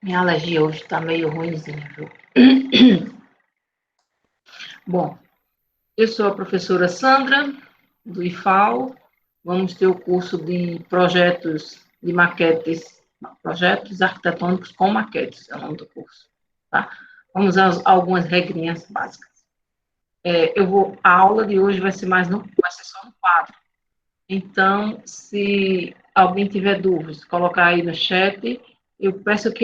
Minha alergia hoje está meio ruimzinha, viu? Bom, eu sou a professora Sandra, do IFAL. Vamos ter o curso de projetos de maquetes, projetos arquitetônicos com maquetes, é o nome do curso. Tá? Vamos a algumas regrinhas básicas. A aula de hoje vai ser vai ser só um quadro. Então, se alguém tiver dúvidas, colocar aí no chat. Eu peço que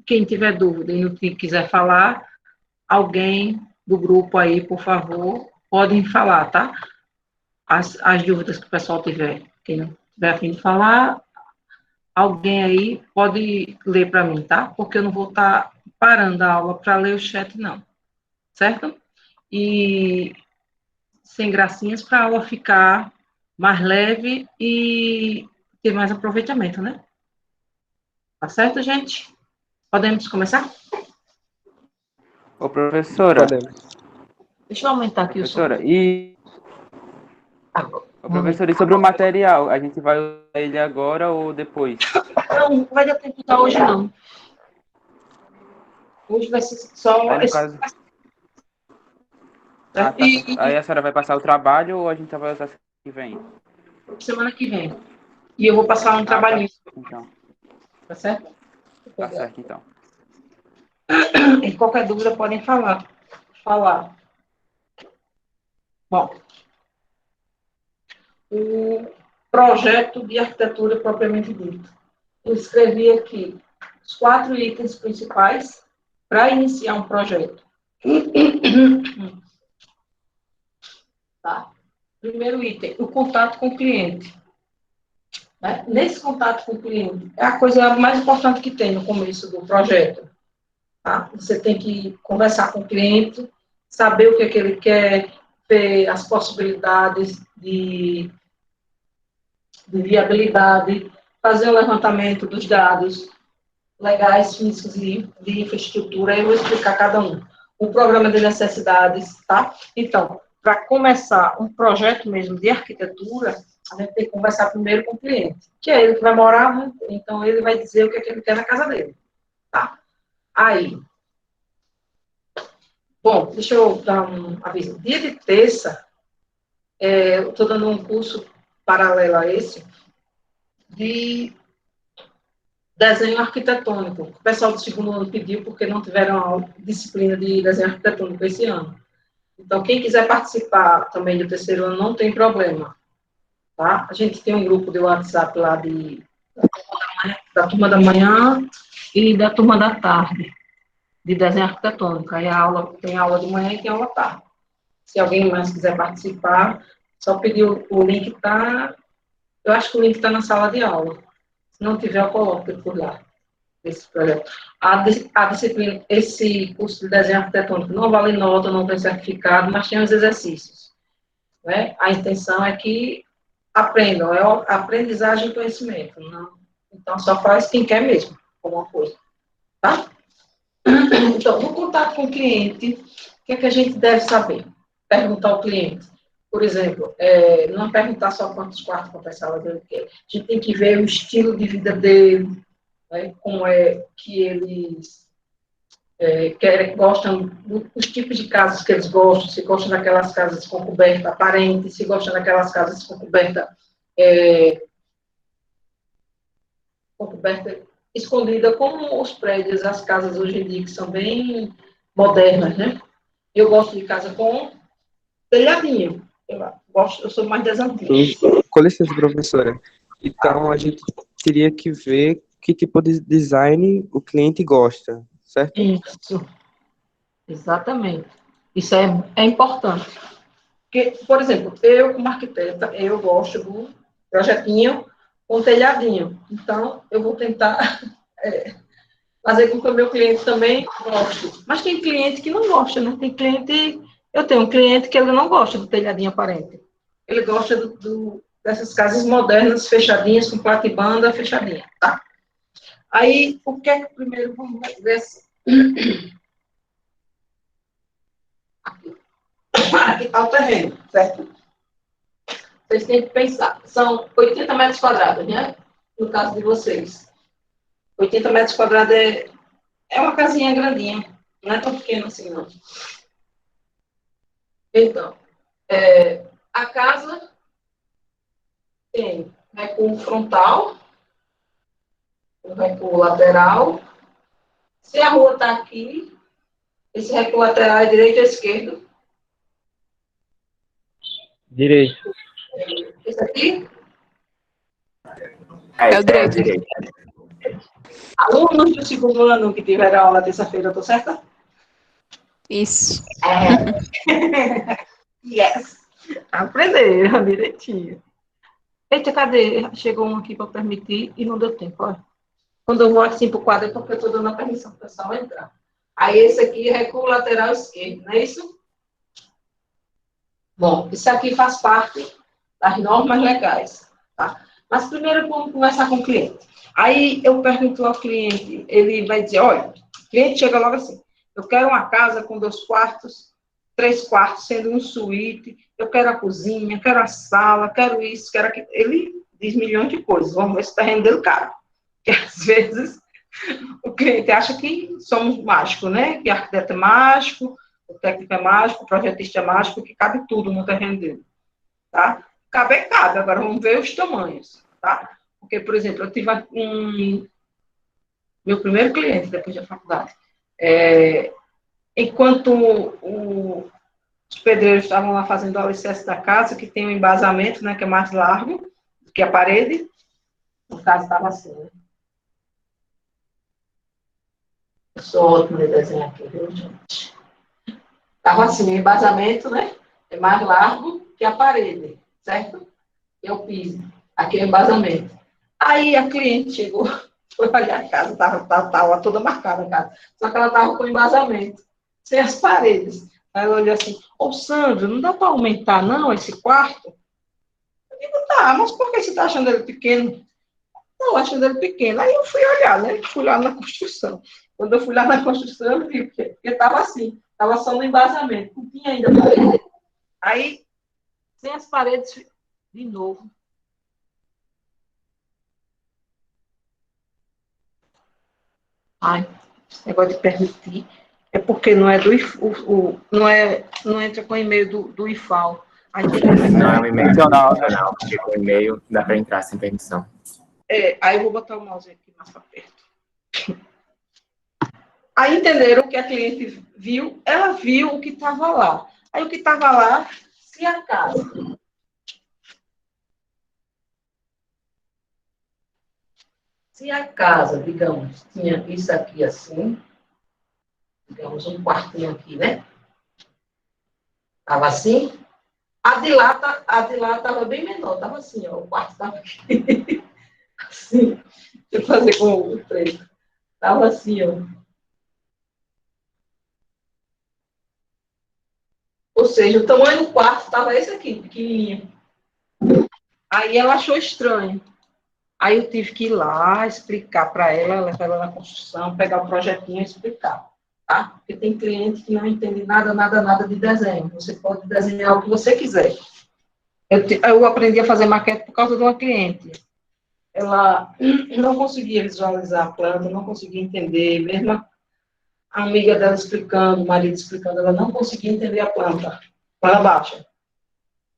quem tiver dúvida e não quiser falar, alguém do grupo aí, por favor, podem falar, tá? As dúvidas que o pessoal tiver. Quem não tiver a fim de falar, alguém aí pode ler para mim, tá? Porque eu não vou estar parando a aula para ler o chat, não. Certo? E sem gracinhas, para a aula ficar mais leve e ter mais aproveitamento, né? Tá certo, gente? Podemos começar? Ô, professora. Podemos. Deixa eu aumentar aqui o som. Professora, Ô, professora, e sobre o material, a gente vai usar ele agora ou depois? Não vai dar tempo de usar hoje, não. Hoje vai ser só Aí, no caso... Ah, tá certo. Aí a senhora vai passar o trabalho ou a gente vai usar semana que vem? Semana que vem. E eu vou passar um trabalhinho. Tá. Então. Tá certo? Tá certo, então. E qualquer dúvida podem falar. Bom, o projeto de arquitetura propriamente dito. Eu escrevi aqui os 4 itens principais para iniciar um projeto. Tá? Primeiro item, o contato com o cliente. Né? Nesse contato com o cliente, é a coisa mais importante que tem no começo do projeto. Tá? Você tem que conversar com o cliente, saber o que é que ele quer, ver as possibilidades de viabilidade, fazer o levantamento dos dados legais, físicos e de infraestrutura. Eu vou explicar cada um. O programa de necessidades, tá? Então, para começar um projeto mesmo de arquitetura, a gente tem que conversar primeiro com o cliente, que é ele que vai morar, né? Então ele vai dizer o que é que ele quer na casa dele, tá? Aí, bom, deixa eu dar um aviso. Dia de terça, eu estou dando um curso paralelo a esse, de desenho arquitetônico. O pessoal do segundo ano pediu porque não tiveram a disciplina de desenho arquitetônico esse ano. Então, quem quiser participar também do terceiro ano, não tem problema. Tá? A gente tem um grupo de WhatsApp lá da turma da manhã e da turma da tarde, de desenho arquitetônico. Aí tem aula de manhã e tem aula à tarde. Se alguém mais quiser participar, só pedir o link, eu acho que o link está na sala de aula. Se não tiver, eu coloco por lá. Esse projeto. A disciplina, esse curso de desenho arquitetônico não vale nota, não tem certificado, mas tem os exercícios. Né? A intenção é que aprendam, é aprendizagem e conhecimento. Não, então, só faz quem quer mesmo, alguma coisa. Tá? Então, no contato com o cliente, o que é que a gente deve saber? Perguntar ao cliente. Por exemplo, não perguntar só quantos quartos, quantas salas ele quer. A gente tem que ver o estilo de vida dele, né, como é que eles gostam, os tipos de casas que eles gostam, se gostam daquelas casas com coberta aparente, se gostam daquelas casas com coberta escondida, como os prédios, as casas hoje em dia, que são bem modernas, né? Eu gosto de casa com telhadinho. Eu sou mais das antigas. Com licença, professora. Então, a gente teria que ver que tipo de design o cliente gosta, certo? Isso, exatamente. Isso é importante. Porque, por exemplo, eu, como arquiteta, eu gosto do projetinho com telhadinho. Então, eu vou tentar fazer com que o meu cliente também goste. Mas tem cliente que não gosta, né? Eu tenho um cliente que ele não gosta do telhadinho aparente. Ele gosta dessas casas modernas, fechadinhas, com platibanda fechadinha, tá? Aí, o que é que primeiro vamos ver assim? Aqui está o terreno, certo? Vocês têm que pensar. São 80 metros quadrados, né? No caso de vocês. 80 metros quadrados é uma casinha grandinha. Não é tão pequena assim, não. Então, a casa tem recuo frontal, um recuo lateral. Se a rua está aqui, esse recuo lateral é direito ou esquerdo? Direito. Esse aqui? É o direito. Alunos do segundo ano que tiveram aula terça-feira, eu estou certa? Isso. Yes! Aprenderam direitinho. Eita, cadê? Chegou um aqui para permitir e não deu tempo, olha. Quando eu vou assim para o quadro é porque eu estou dando a permissão para o pessoal entrar. Aí esse aqui é recuo lateral esquerdo, não é isso? Bom, isso aqui faz parte das normas legais, tá? Mas primeiro vamos conversar com o cliente. Aí eu pergunto ao cliente, ele vai dizer, olha, o cliente chega logo assim, eu quero uma casa com 2 quartos, 3 quartos, sendo um suíte, eu quero a cozinha, quero a sala, quero isso, quero aquilo. Ele diz milhões de coisas, vamos ver se está rendendo caro. Porque às vezes o cliente acha que somos mágicos, né? Que arquiteto é mágico, o técnico é mágico, o projetista é mágico, que cabe tudo no terreno dele, tá? Cabe, agora vamos ver os tamanhos, tá? Porque, por exemplo, eu tive meu primeiro cliente depois da faculdade. Enquanto os pedreiros estavam lá fazendo o alicerce da casa, que tem um embasamento, né, que é mais largo que a parede, o caso estava assim, né? Eu sou ótimo de desenhar aqui, viu, gente? Estava assim, o embasamento, né? É mais largo que a parede, certo? E o piso. Aqui é o embasamento. Aí a cliente chegou, foi olhar a casa, estava toda marcada a casa. Só que ela estava com embasamento, sem as paredes. Aí ela olhou assim, ô Sandro, não dá para aumentar não esse quarto? Eu digo, tá, mas por que você está achando ele pequeno? Não, achando ele pequeno. Aí eu fui olhar, né? Fui lá na construção. Quando eu fui lá na construção, eu vi porque estava assim, estava só no embasamento, não tinha ainda parede. Aí, sem as paredes, de novo. Ai, esse negócio de permitir é porque não é do não entra com o e-mail do IFAL. Aí, Não é um e-mail Funcional, né? profissional, porque com e-mail dá para entrar sem permissão. aí eu vou botar o mouse aqui mais para perto. Aí entenderam o que a cliente viu, ela viu o que estava lá. Aí o que estava lá, se a casa. Se a casa, digamos, tinha isso aqui assim, digamos, um quartinho aqui, né? Estava assim. A de lá estava bem menor, estava assim, ó. O quarto estava aqui. Assim. Deixa eu fazer com o preto. Estava assim, ó. Ou seja, o tamanho do quarto estava esse aqui, pequenininho. Aí ela achou estranho. Aí eu tive que ir lá explicar para ela, levar ela na construção, pegar o projetinho e explicar. Tá? Porque tem cliente que não entende nada de desenho. Você pode desenhar o que você quiser. Eu aprendi a fazer maquete por causa de uma cliente. Ela não conseguia visualizar a planta, não conseguia entender, mesmo a amiga dela explicando, o marido explicando, ela não conseguia entender a planta baixa.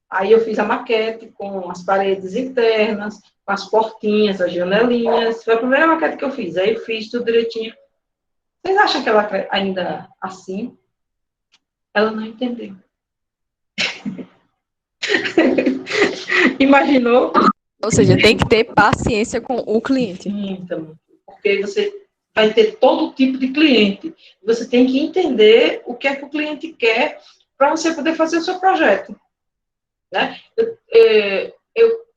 Aí eu fiz a maquete com as paredes internas, com as portinhas, as janelinhas. Foi a primeira maquete que eu fiz. Aí eu fiz tudo direitinho. Vocês acham que ela ainda assim? Ela não entendeu. Imaginou? Ou seja, tem que ter paciência com o cliente. Então, porque você vai ter todo tipo de cliente. Você tem que entender o que é que o cliente quer para você poder fazer o seu projeto. Né?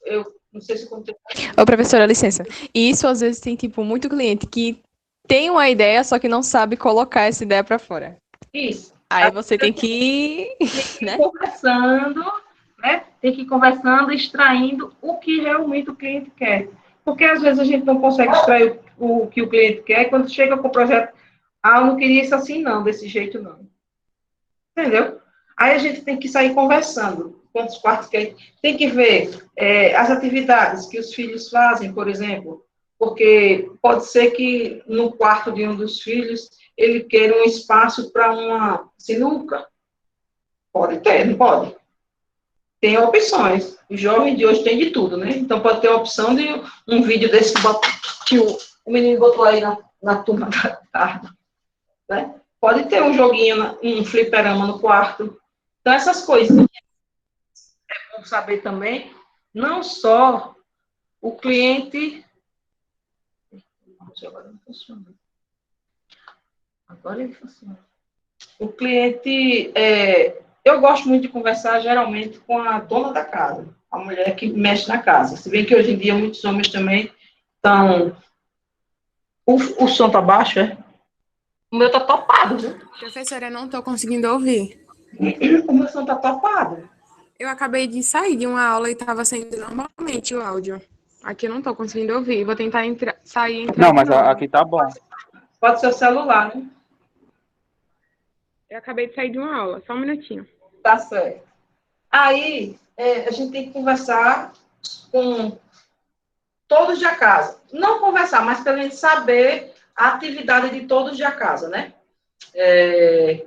Eu não sei se eu contei. Ô, professora, licença. E isso, às vezes, tem, tipo, muito cliente que tem uma ideia, só que não sabe colocar essa ideia para fora. Isso. Aí você tem que né? Conversando, né? Tem que ir conversando, extraindo o que realmente o cliente quer. Porque às vezes a gente não consegue extrair o que o cliente quer, e quando chega com o projeto, eu não queria isso assim não, desse jeito não. Entendeu? Aí a gente tem que sair conversando. Quantos quartos quer? Tem que ver as atividades que os filhos fazem, por exemplo. Porque pode ser que no quarto de um dos filhos ele queira um espaço para uma sinuca. Pode ter, não pode? Tem opções. O jovem de hoje tem de tudo, né? Então pode ter a opção de um vídeo desse que o menino botou aí na turma da tarde. Né? Pode ter um joguinho, um fliperama no quarto. Então essas coisas é bom saber também, não só o cliente... Agora não funciona. Agora ele funciona. O cliente... eu gosto muito de conversar, geralmente, com a dona da casa, a mulher que mexe na casa. Se bem que hoje em dia muitos homens também estão... O som tá baixo, é? O meu tá topado, viu? Professora, eu não estou conseguindo ouvir. O meu som tá topado. Eu acabei de sair de uma aula e estava saindo normalmente o áudio. Aqui eu não estou conseguindo ouvir. Vou tentar sair e entrar Não, de mas novo. aqui tá bom. Pode ser o celular, né? Eu acabei de sair de uma aula. Só um minutinho. Tá certo. Aí, a gente tem que conversar com todos de casa. Não conversar, mas pelo menos saber a atividade de todos de casa, né?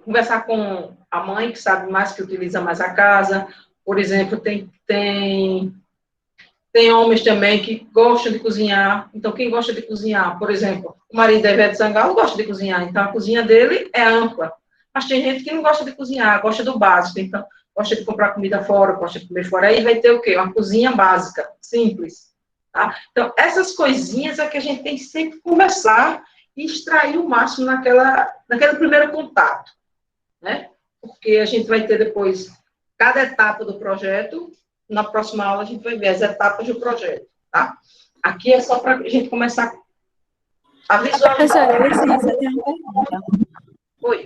Conversar com a mãe, que sabe mais, que utiliza mais a casa. Por exemplo, tem homens também que gostam de cozinhar. Então, quem gosta de cozinhar, por exemplo, o marido da Ivete Sangalo gosta de cozinhar. Então, a cozinha dele é ampla. Mas tem gente que não gosta de cozinhar, gosta do básico. Então, gosta de comprar comida fora, gosta de comer fora. Aí vai ter o quê? Uma cozinha básica, simples. Tá? Então, essas coisinhas é que a gente tem que sempre conversar e extrair o máximo naquele primeiro contato. Né? Porque a gente vai ter depois cada etapa do projeto. Na próxima aula a gente vai ver as etapas do projeto, tá? Aqui é só para a gente começar a visualizar. Professora, licença, eu tenho uma pergunta. Oi.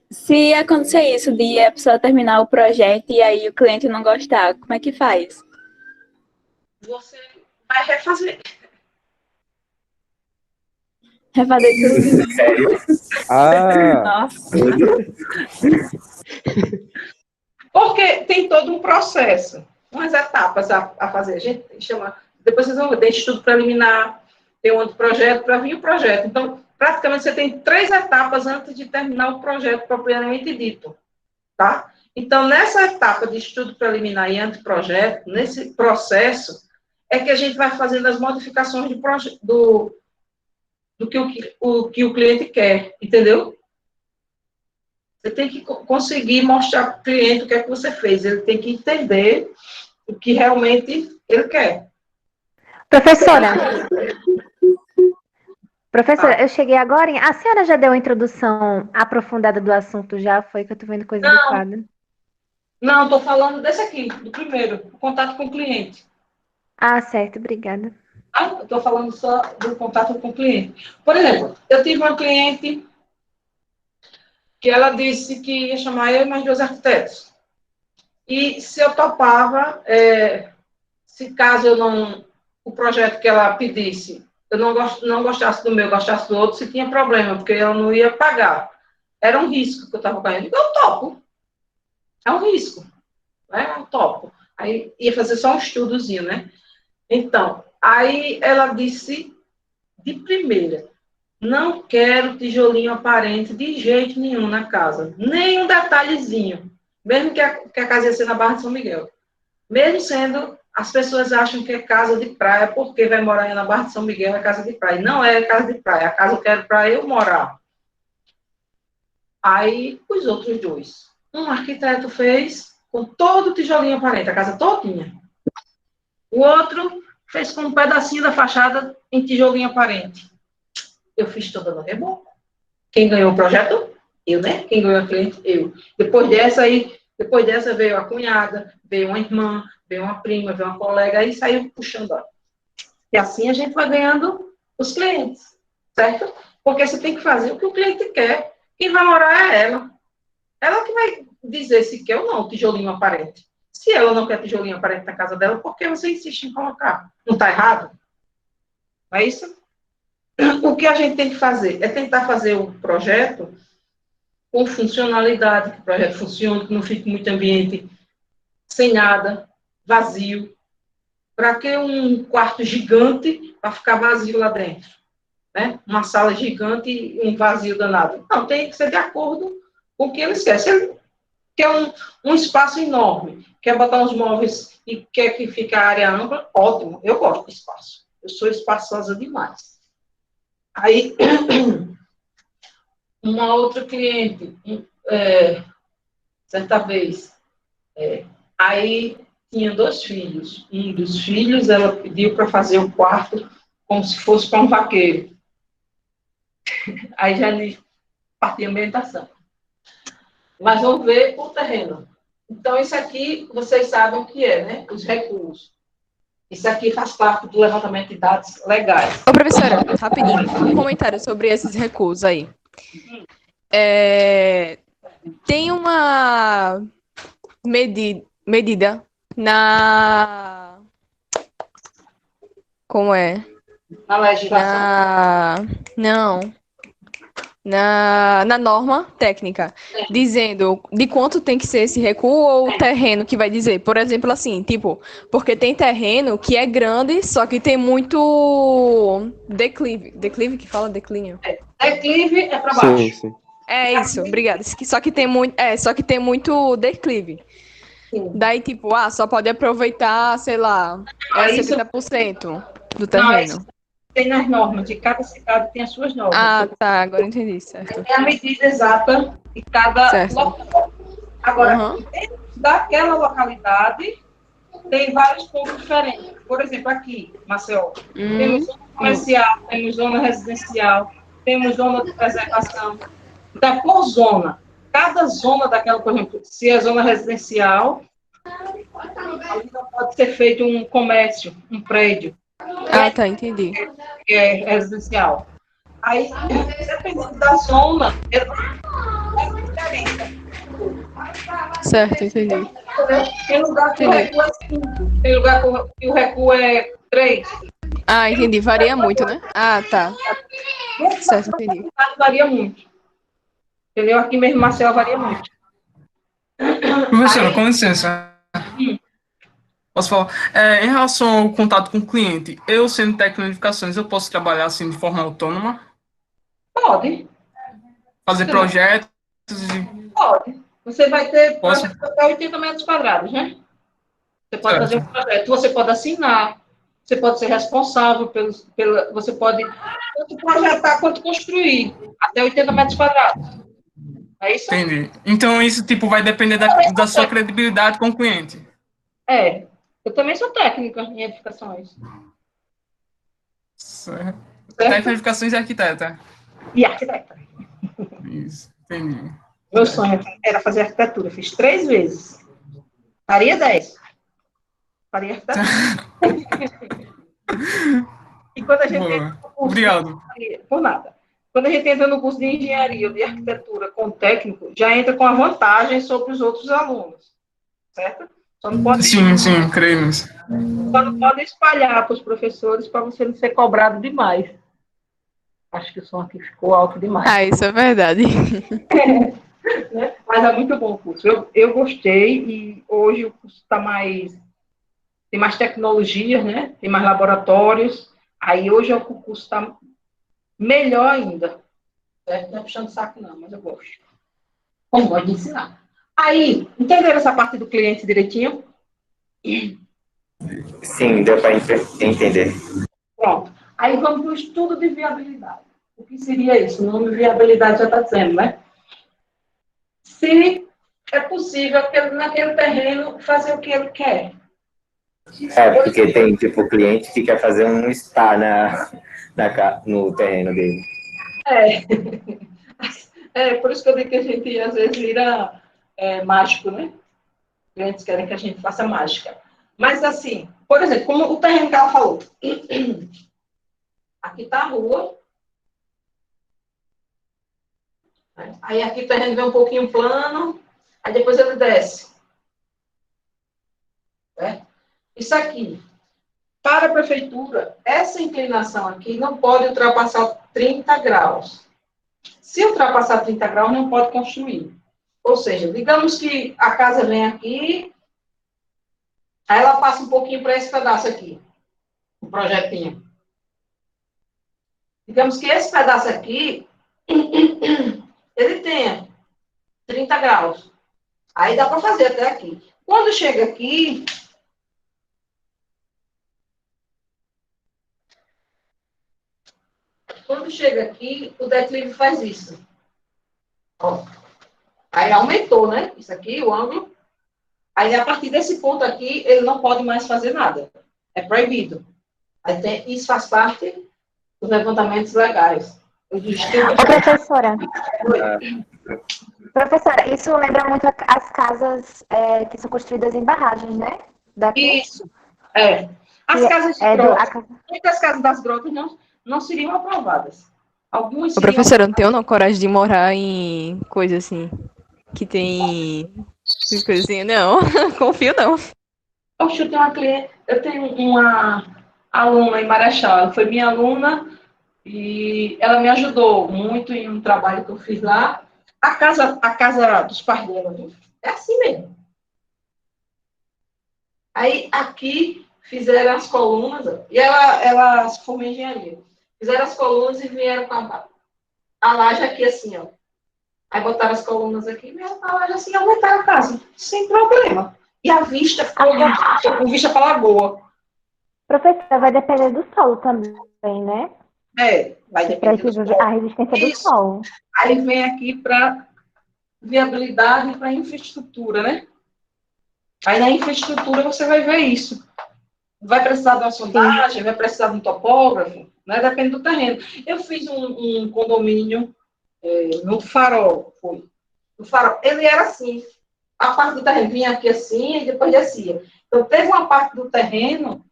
Se acontecer isso de a pessoa terminar o projeto e aí o cliente não gostar, como é que faz? Você vai refazer. Refazer tudo. Sério? Nossa. Porque tem todo um processo, umas etapas a fazer. A gente chama, depois vocês vão ver, tem estudo preliminar, tem um outro projeto, para vir o projeto. Então, praticamente, você tem 3 etapas antes de terminar o projeto propriamente dito, tá? Então, nessa etapa de estudo preliminar e anteprojeto, nesse processo, é que a gente vai fazendo as modificações do que o cliente quer, entendeu? Você tem que conseguir mostrar para o cliente o que é que você fez. Ele tem que entender o que realmente ele quer. Professora, eu cheguei agora. A senhora já deu a introdução aprofundada do assunto? Já foi que eu tô vendo coisa do quadro. Não, estou falando desse aqui, do primeiro, o contato com o cliente. Ah, certo, obrigada. Estou falando só do contato com o cliente. Por exemplo, eu tive uma cliente que ela disse que ia chamar eu e mais 2 arquitetos. E se eu topava, se caso o projeto que ela pedisse, eu não gostasse do meu, gostasse do outro, se tinha problema, porque eu não ia pagar. Era um risco que eu estava ganhando. Eu topo. É um risco. Né? Eu topo. Aí ia fazer só um estudozinho, né? Então, aí ela disse de primeira, não quero tijolinho aparente de jeito nenhum na casa. Nem um detalhezinho. Mesmo que a casa ia ser na Barra de São Miguel. Mesmo sendo, as pessoas acham que é casa de praia, porque vai morar na Barra de São Miguel, é casa de praia. Não é casa de praia. A casa eu quero para eu morar. Aí, os outros 2. Um arquiteto fez com todo o tijolinho aparente, a casa todinha. O outro fez com um pedacinho da fachada em tijolinho aparente. Eu fiz toda no reboco. Quem ganhou o projeto? Eu, né? Quem ganhou a cliente? Eu. Depois dessa veio a cunhada, veio uma irmã, veio uma prima, veio uma colega, aí saiu puxando. Ó. E assim a gente vai ganhando os clientes, certo? Porque você tem que fazer o que o cliente quer. Quem vai morar é ela. Ela que vai dizer se quer ou não o tijolinho aparente. Se ela não quer tijolinho aparente na casa dela, por que você insiste em colocar? Não está errado? Não é isso? O que a gente tem que fazer é tentar fazer o projeto com funcionalidade, que o projeto funcione, que não fique muito ambiente sem nada, vazio. Para que um quarto gigante para ficar vazio lá dentro, né? Uma sala gigante e um vazio danado. Não, tem que ser de acordo com o que eles querem. Se ele quer um espaço enorme, quer botar uns móveis e quer que fique a área ampla, ótimo, eu gosto de espaço. Eu sou espaçosa demais. Aí, uma outra cliente, certa vez, aí tinha 2 filhos. Um dos filhos, ela pediu para fazer o quarto como se fosse para um vaqueiro. Aí já lhe partia a ambientação. Mas vamos ver o terreno. Então, isso aqui, vocês sabem o que é, né? Os recuos. Isso aqui faz parte do levantamento de dados legais. Ô, professora, rapidinho, um comentário sobre esses recursos aí. Tem uma medida na... Como é? Na legislação. Não. Na norma técnica, dizendo de quanto tem que ser esse recuo ou o terreno que vai dizer. Por exemplo, assim, tipo, porque tem terreno que é grande, só que tem muito declive. Declive que fala declínio? Declive é para baixo. Sim, sim. É isso, obrigada. Só que tem muito declive. Sim. Daí, tipo, só pode aproveitar, sei lá, Isso- 70% do Não, terreno. tem nas normas, de cada cidade tem as suas normas. Tá, agora entendi, certo. É a medida exata de cada Certo. local. Agora, Aham. dentro daquela localidade, tem vários pontos diferentes. Por exemplo, aqui, Maceió, temos zona comercial, temos zona residencial, temos zona de preservação. Então, por zona, cada zona daquela, por exemplo, se é zona residencial, ali não pode ser feito um comércio, um prédio, Tá, entendi. que é residencial. Aí, dependendo da zona, é diferente. Certo, entendi. Tem lugar que o recuo é 5, tem lugar que o recuo é 3. Entendi. Varia muito, né? Tá. Certo, entendi. Varia muito. Entendeu? Aqui mesmo, Marcel, varia muito. Professora, com licença. Posso falar? Em relação ao contato com o cliente, eu sendo técnico de edificações, eu posso trabalhar assim de forma autônoma? Pode. Fazer Sim. projetos? Pode. Você vai ter Posso? até 80 metros quadrados, né? Você pode fazer um projeto. Você pode assinar. Você pode ser responsável você pode tanto projetar quanto construir. Até 80 metros quadrados. É isso? Entendi. Então, isso tipo, vai depender da sua credibilidade com o cliente. Eu também sou técnica em edificações. Certo. Técnico de edificações e arquiteta. E arquiteta. Isso, entendi. Meu sonho era fazer arquitetura. Fiz 3 vezes. Faria 10. Faria arquitetura. E quando a gente entra no curso Obrigado. por nada. Quando a gente entra no curso de engenharia ou de arquitetura com técnico, já entra com a vantagem sobre os outros alunos. Certo? Só não pode, Sim, creio nisso. só não pode espalhar para os professores para você não ser cobrado demais. Acho que o som aqui ficou alto demais. Isso é verdade. Né? Mas é muito bom o curso. Eu gostei e hoje o curso está tem mais tecnologias, né? Tem mais laboratórios. Aí hoje o curso está melhor ainda. Certo? Não é puxando saco não, mas eu gosto. Como gosto de ensinar. Aí, entenderam essa parte do cliente direitinho? Sim, deu para entender. Pronto. Aí vamos para o estudo de viabilidade. O que seria isso? O nome de viabilidade já está dizendo, né? Se é possível naquele terreno fazer o que ele quer. Porque tem tipo cliente que quer fazer um spa no terreno dele. Por isso que eu digo que a gente às vezes vira mágico, né? Clientes querem que a gente faça mágica. Mas assim, por exemplo, como o terreno que ela falou. Aqui está a rua. Aí aqui o terreno vem um pouquinho plano, aí depois ele desce. Isso aqui, para a prefeitura, essa inclinação aqui não pode ultrapassar 30 graus. Se ultrapassar 30 graus, não pode construir. Ou seja, digamos que a casa vem aqui, aí ela passa um pouquinho para esse pedaço aqui, o projetinho. Digamos que esse pedaço aqui, ele tenha 30 graus. Aí dá para fazer até aqui. Quando chega aqui, o declive faz isso. Ó. Aí aumentou, né? Isso aqui, o ângulo. Aí, a partir desse ponto aqui, ele não pode mais fazer nada. É proibido. Isso faz parte dos levantamentos legais. Ô, professora. Professora, isso lembra muito as casas que são construídas em barragens, né? Daqui. Isso. É. As casas de grotas. Muitas casas das grotas não seriam aprovadas. Algumas Ô, seriam... professora, eu não tenho coragem de morar em coisa assim, que tem coisinha, não. Confio, não. Poxa, eu tenho uma aluna em Marechal, ela foi minha aluna e ela me ajudou muito em um trabalho que eu fiz lá. A casa dos pais dela, é assim mesmo. Aí, aqui, fizeram as colunas, e ela se formou em engenharia. Fizeram as colunas e vieram com a laje aqui, assim, ó. Aí botaram as colunas aqui, vieram com a laje assim, e aumentaram a casa, sem problema. E a vista ficou com vista para a lagoa. Professora, vai depender do solo também, né? Vai depender do solo. A resistência do solo. Aí vem aqui para viabilidade e para infraestrutura, né? Aí na infraestrutura você vai ver isso. Vai precisar de uma sondagem, vai precisar de um topógrafo, né? Depende do terreno. Eu fiz um condomínio no Farol, no Farol. Ele era assim. A parte do terreno vinha aqui assim e depois descia. Então, teve uma parte do terreno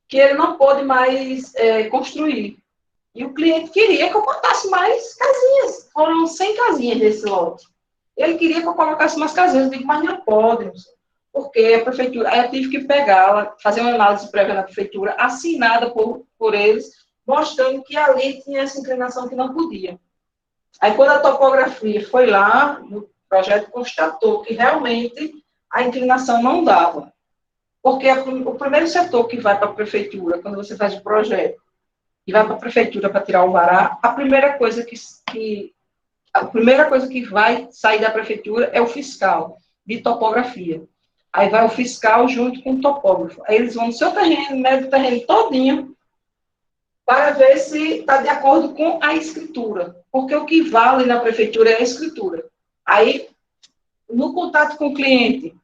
que ele não pôde mais construir. E o cliente queria que eu botasse mais casinhas. Foram 100 casinhas desse lote. Ele queria que eu colocasse mais casinhas. Eu digo, mas não pode, porque a prefeitura... Aí eu tive que pegá-la, fazer uma análise prévia na prefeitura, assinada por eles, mostrando que ali tinha essa inclinação que não podia. Aí, quando a topografia foi lá, o projeto constatou que realmente a inclinação não dava. Porque o primeiro setor que vai para a prefeitura, quando você faz o projeto, e vai para a prefeitura para tirar o alvará, a primeira coisa que vai sair da prefeitura é o fiscal de topografia. Aí vai o fiscal junto com o topógrafo. Aí eles vão no seu terreno, medem o terreno todinho, para ver se está de acordo com a escritura. Porque o que vale na prefeitura é a escritura. Aí, no contato com o cliente,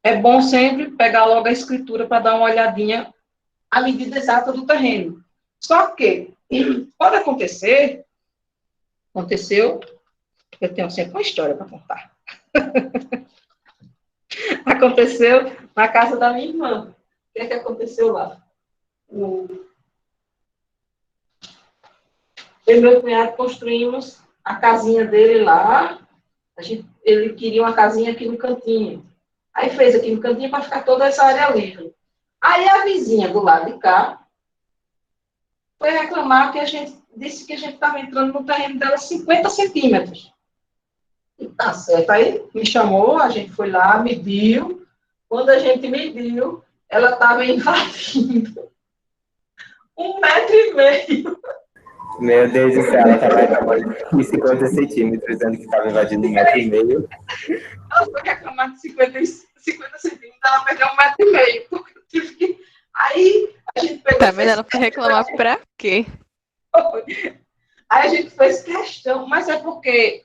é bom sempre pegar logo a escritura para dar uma olhadinha à medida exata do terreno. Só que, pode acontecer, aconteceu, eu tenho sempre uma história para contar. Aconteceu na casa da minha irmã. O que é que aconteceu lá? Eu e meu cunhado construímos a casinha dele lá. Ele queria uma casinha aqui no cantinho. Aí fez aqui no cantinho para ficar toda essa área livre. Aí a vizinha do lado de cá foi reclamar que a gente disse que a gente estava entrando no terreno dela 50 centímetros. E tá certo. Aí me chamou, a gente foi lá, mediu. Quando a gente mediu, ela estava invadindo 1,5 metro. Meu Deus do céu, ela estava em 50 centímetros, dizendo que estava invadindo 1,5 metro. Ela foi reclamar de 50 centímetros, ela perdeu 1,5 metro. Porque eu tive que... Aí a gente pegou... Tá vendo? Ela foi reclamar pra quê? Aí a gente fez questão, mas é porque...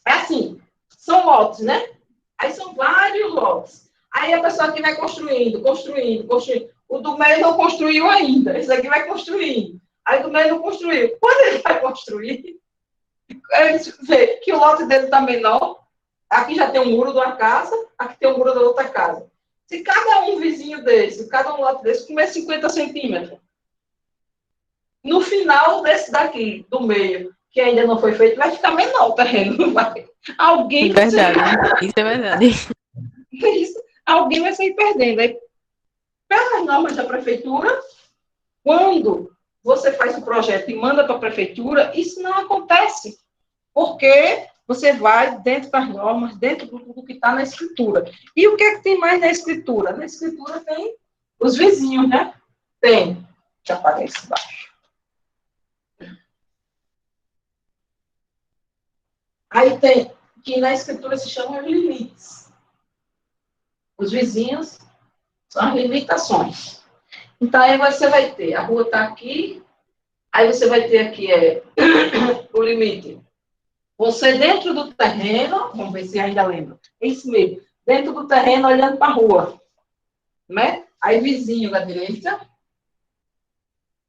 É assim, são lotes, né? Aí são vários lotes. Aí a pessoa que vai construindo. O do meio não construiu ainda. Esse aqui vai construindo. Aí do meio não construiu. Quando ele vai construir, ele vê que o lote dele está menor. Aqui já tem um muro de uma casa, aqui tem um muro da outra casa. Se cada um vizinho desse, cada um lote desse, comer 50 centímetros, no final desse daqui, do meio, que ainda não foi feito, vai ficar menor o terreno. Não vai. Alguém vai Verdade. Isso é verdade. Alguém vai sair perdendo. Aí, pelas normas da prefeitura, quando você faz o projeto e manda para a prefeitura, isso não acontece. Porque você vai dentro das normas, dentro do que está na escritura. E o que é que tem mais na escritura? Na escritura tem os vizinhos, né? Tem. Deixa eu apagar isso embaixo. Aí tem, que na escritura se chamam limites. Os vizinhos são as limitações. Então, aí você vai ter, a rua está aqui, aí você vai ter aqui o limite. Você dentro do terreno, vamos ver se ainda lembra, é isso mesmo, dentro do terreno olhando para a rua, né? Aí vizinho da direita,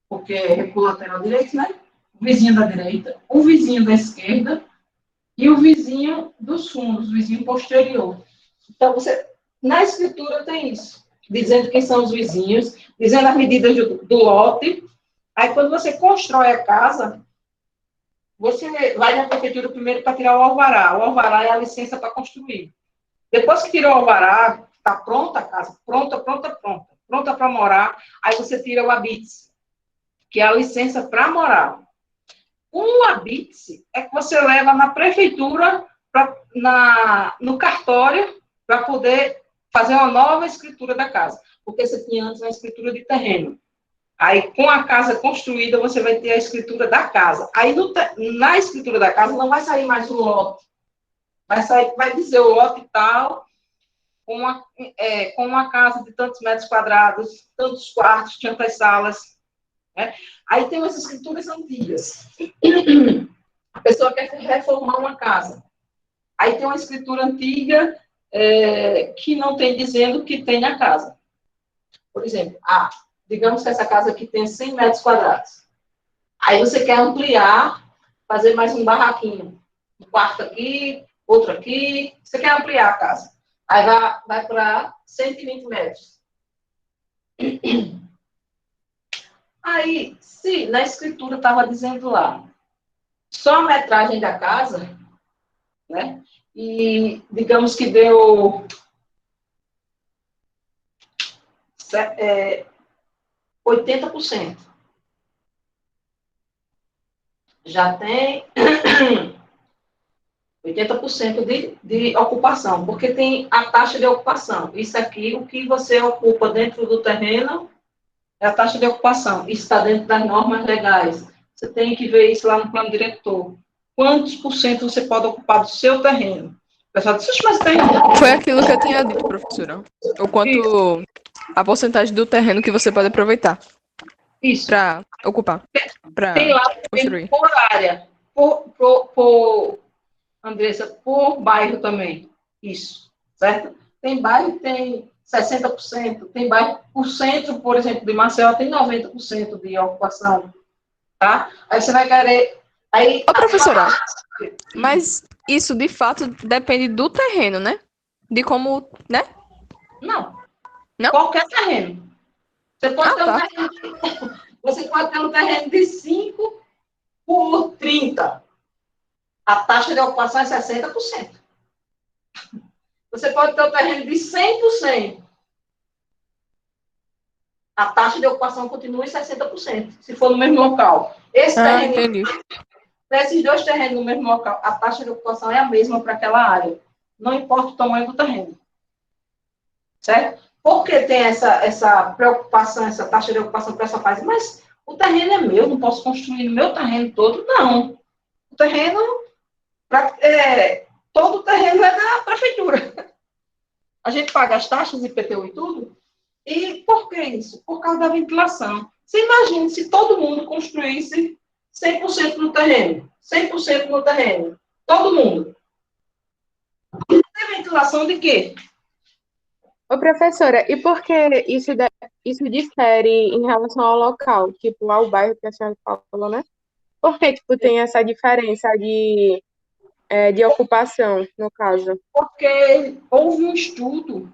porque é recuo lateral direito, né? O vizinho da direita, o vizinho da esquerda e o vizinho dos fundos, o vizinho posterior. Então, na escritura tem isso, dizendo quem são os vizinhos, dizendo as medidas do lote. Aí, quando você constrói a casa, você vai na prefeitura primeiro para tirar o alvará. O alvará é a licença para construir. Depois que tirou o alvará, está pronta a casa, pronta para morar, aí você tira o habite, que é a licença para morar. O habite é que você leva na prefeitura, no cartório, para poder fazer uma nova escritura da casa. Porque você tinha antes uma escritura de terreno. Aí, com a casa construída, você vai ter a escritura da casa. Aí, na escritura da casa, não vai sair mais o lote. Vai dizer o lote tal, com uma casa de tantos metros quadrados, tantos quartos, tantas salas. Né? Aí tem umas escrituras antigas. A pessoa quer reformar uma casa. Aí tem uma escritura antiga que não tem dizendo que tem a casa. Por exemplo, digamos que essa casa aqui tem 100 metros quadrados. Aí você quer ampliar, fazer mais um barraquinho. Um quarto aqui, outro aqui. Você quer ampliar a casa. Aí vai para 120 metros. Aí, se na escritura estava dizendo lá, só a metragem da casa, né? E digamos que deu 80%. Já tem 80% de ocupação, porque tem a taxa de ocupação. Isso aqui, o que você ocupa dentro do terreno, é a taxa de ocupação. Isso está dentro das normas legais. Você tem que ver isso lá no plano diretor. Quantos por cento você pode ocupar do seu terreno? O pessoal disse, mas tem... Foi aquilo que eu tinha dito, professora. O quanto... A porcentagem do terreno que você pode aproveitar. Isso. Para ocupar. Para tem lá construir. Por área. Andressa, por bairro também. Isso. Certo? Tem bairro que tem 60%. Tem bairro, o centro, por exemplo, de Maceió, tem 90% de ocupação. Tá? Aí você vai querer... Ô, professora, mas isso, de fato, depende do terreno, né? De como, né? Não. Não? Qualquer terreno. Você pode ter um terreno... Você pode ter um terreno de 5 por 30. A taxa de ocupação é 60%. Você pode ter um terreno de 100 por 100. A taxa de ocupação continua em 60%, se for no mesmo local. Entendi. Esses dois terrenos no mesmo local, a taxa de ocupação é a mesma para aquela área. Não importa o tamanho do terreno. Certo? Por que tem essa preocupação, essa taxa de ocupação para essa fase? Mas o terreno é meu, não posso construir no meu terreno todo? Não. O terreno, todo o terreno é da prefeitura. A gente paga as taxas, IPTU e tudo. E por que isso? Por causa da ventilação. Você imagina se todo mundo construísse 100% no terreno. 100% no terreno. Todo mundo. Tem ventilação de quê? Ô, professora, e por que isso difere em relação ao local? Tipo, ao bairro que a senhora falou, né? Por que, tipo, tem essa diferença de ocupação, no caso? Porque houve um estudo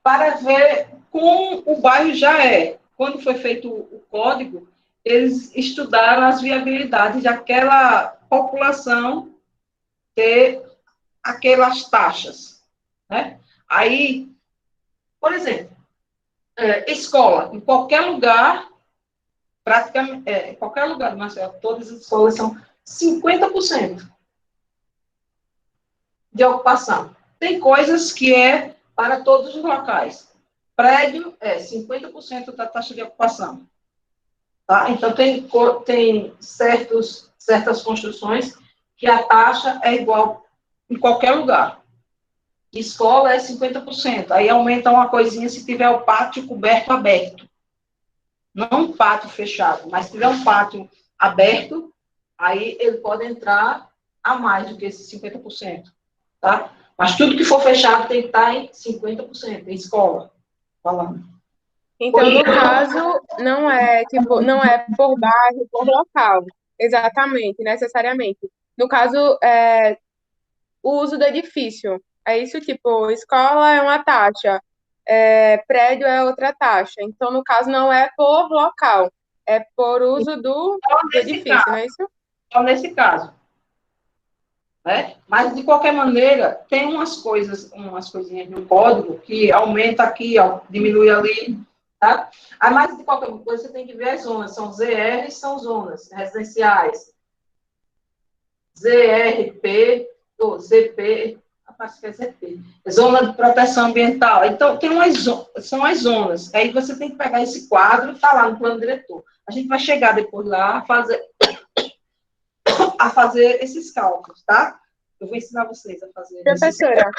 para ver como o bairro já é. Quando foi feito o código, eles estudaram as viabilidades daquela população ter aquelas taxas. Né? Aí, por exemplo, escola, em qualquer lugar, praticamente, em qualquer lugar, Marcelo, todas as escolas são 50% de ocupação. Tem coisas que é para todos os locais. Prédio é 50% da taxa de ocupação. Tá? Então, tem certas construções que a taxa é igual em qualquer lugar. Escola é 50%. Aí aumenta uma coisinha se tiver o pátio coberto aberto. Não um pátio fechado, mas se tiver um pátio aberto, aí ele pode entrar a mais do que esses 50%. Tá? Mas tudo que for fechado tem que estar em 50%, em escola, falando. Então, no caso, não é tipo, não é por bairro, por local, exatamente, necessariamente. No caso, o uso do edifício. É isso, tipo, escola é uma taxa, prédio é outra taxa. Então, no caso, não é por local, é por uso do edifício, não é isso? Só nesse caso. Né? Mas, de qualquer maneira, tem umas coisinhas no código que aumenta aqui, ó, diminui ali, tá? Aí, mas, de qualquer coisa, você tem que ver as zonas. São ZR, são zonas residenciais. ZRP, ou ZP, acho que é ZP. Zona de proteção ambiental. Então, são as zonas. Aí você tem que pegar esse quadro e está lá no plano diretor. A gente vai chegar depois lá a fazer esses cálculos, tá? Eu vou ensinar vocês a fazer. Professora,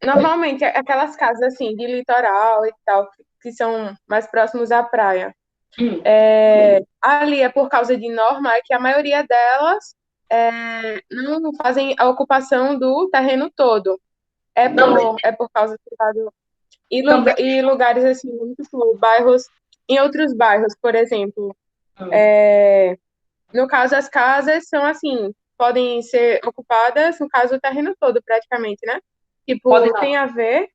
normalmente aquelas casas assim de litoral e tal, que são mais próximos à praia, ali é por causa de norma, é que a maioria delas não fazem a ocupação do terreno todo. É por causa do e lugares assim, tipo, bairros, em outros bairros, por exemplo. No caso, as casas são assim, podem ser ocupadas, no caso, o terreno todo, praticamente, né? Tipo, tem a ver.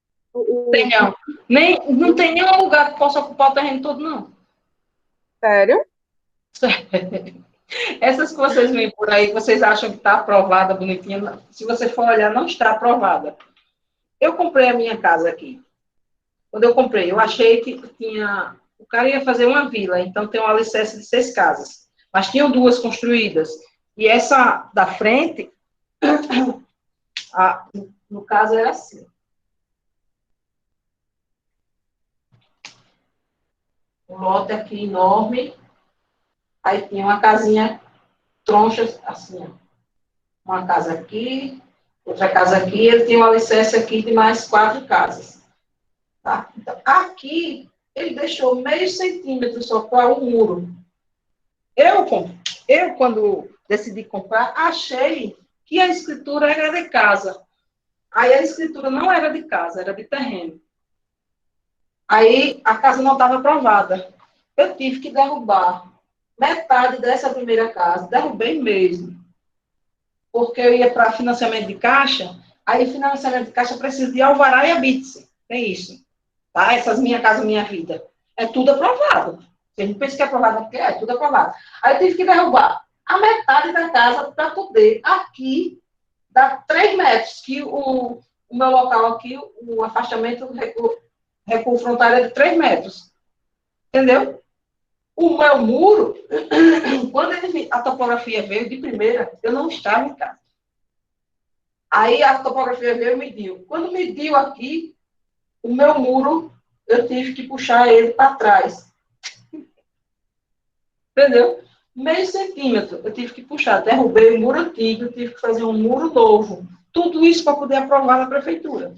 Tem não. Não tem nenhum lugar que possa ocupar o terreno todo, não. Sério? Essas que vocês veem por aí, vocês acham que está aprovada, bonitinha. Se você for olhar, não está aprovada. Eu comprei a minha casa aqui. Quando eu comprei, eu achei que tinha... O cara ia fazer uma vila, então tem um alicerce de 6 casas. Mas tinham 2 construídas. E essa da frente, no caso, era assim. Um lote aqui enorme. Aí tinha uma casinha troncha, assim, ó. Uma casa aqui, outra casa aqui. Ele tinha um alicerce aqui de mais 4 casas. Tá? Então, aqui, ele deixou meio centímetro só para o muro. Eu, quando decidi comprar, achei que a escritura era de casa. Aí a escritura não era de casa, era de terreno. Aí a casa não estava aprovada. Eu tive que derrubar metade dessa primeira casa. Derrubei mesmo. Porque eu ia para financiamento de caixa. Aí financiamento de caixa precisa de alvará e habite-se. Tem isso. Tá? Essas Minha Casa Minha Vida. É tudo aprovado. Se a gente pensa que é aprovado, porque é tudo aprovado. Aí eu tive que derrubar a metade da casa para poder aqui dar 3 metros, que o meu local aqui, o afastamento do recuo frontal é de 3 metros. Entendeu? O meu muro, quando a topografia veio de primeira, eu não estava em casa. Aí a topografia veio e mediu. Quando mediu aqui, o meu muro, eu tive que puxar ele para trás. Entendeu? Meio centímetro, eu tive que puxar. Derrubei o muro antigo, eu tive que fazer um muro novo. Tudo isso para poder aprovar na prefeitura.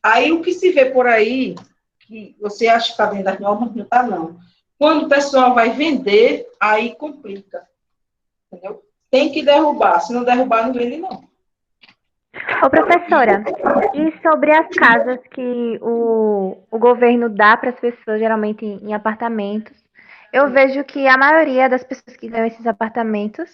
Aí o que se vê por aí, que você acha que está dentro das normas, não está, não. Quando o pessoal vai vender, aí complica. Entendeu? Tem que derrubar. Se não derrubar, não vende, não. Ô, professora, e sobre as casas que o governo dá para as pessoas, geralmente em apartamentos, eu vejo que a maioria das pessoas que ganham esses apartamentos,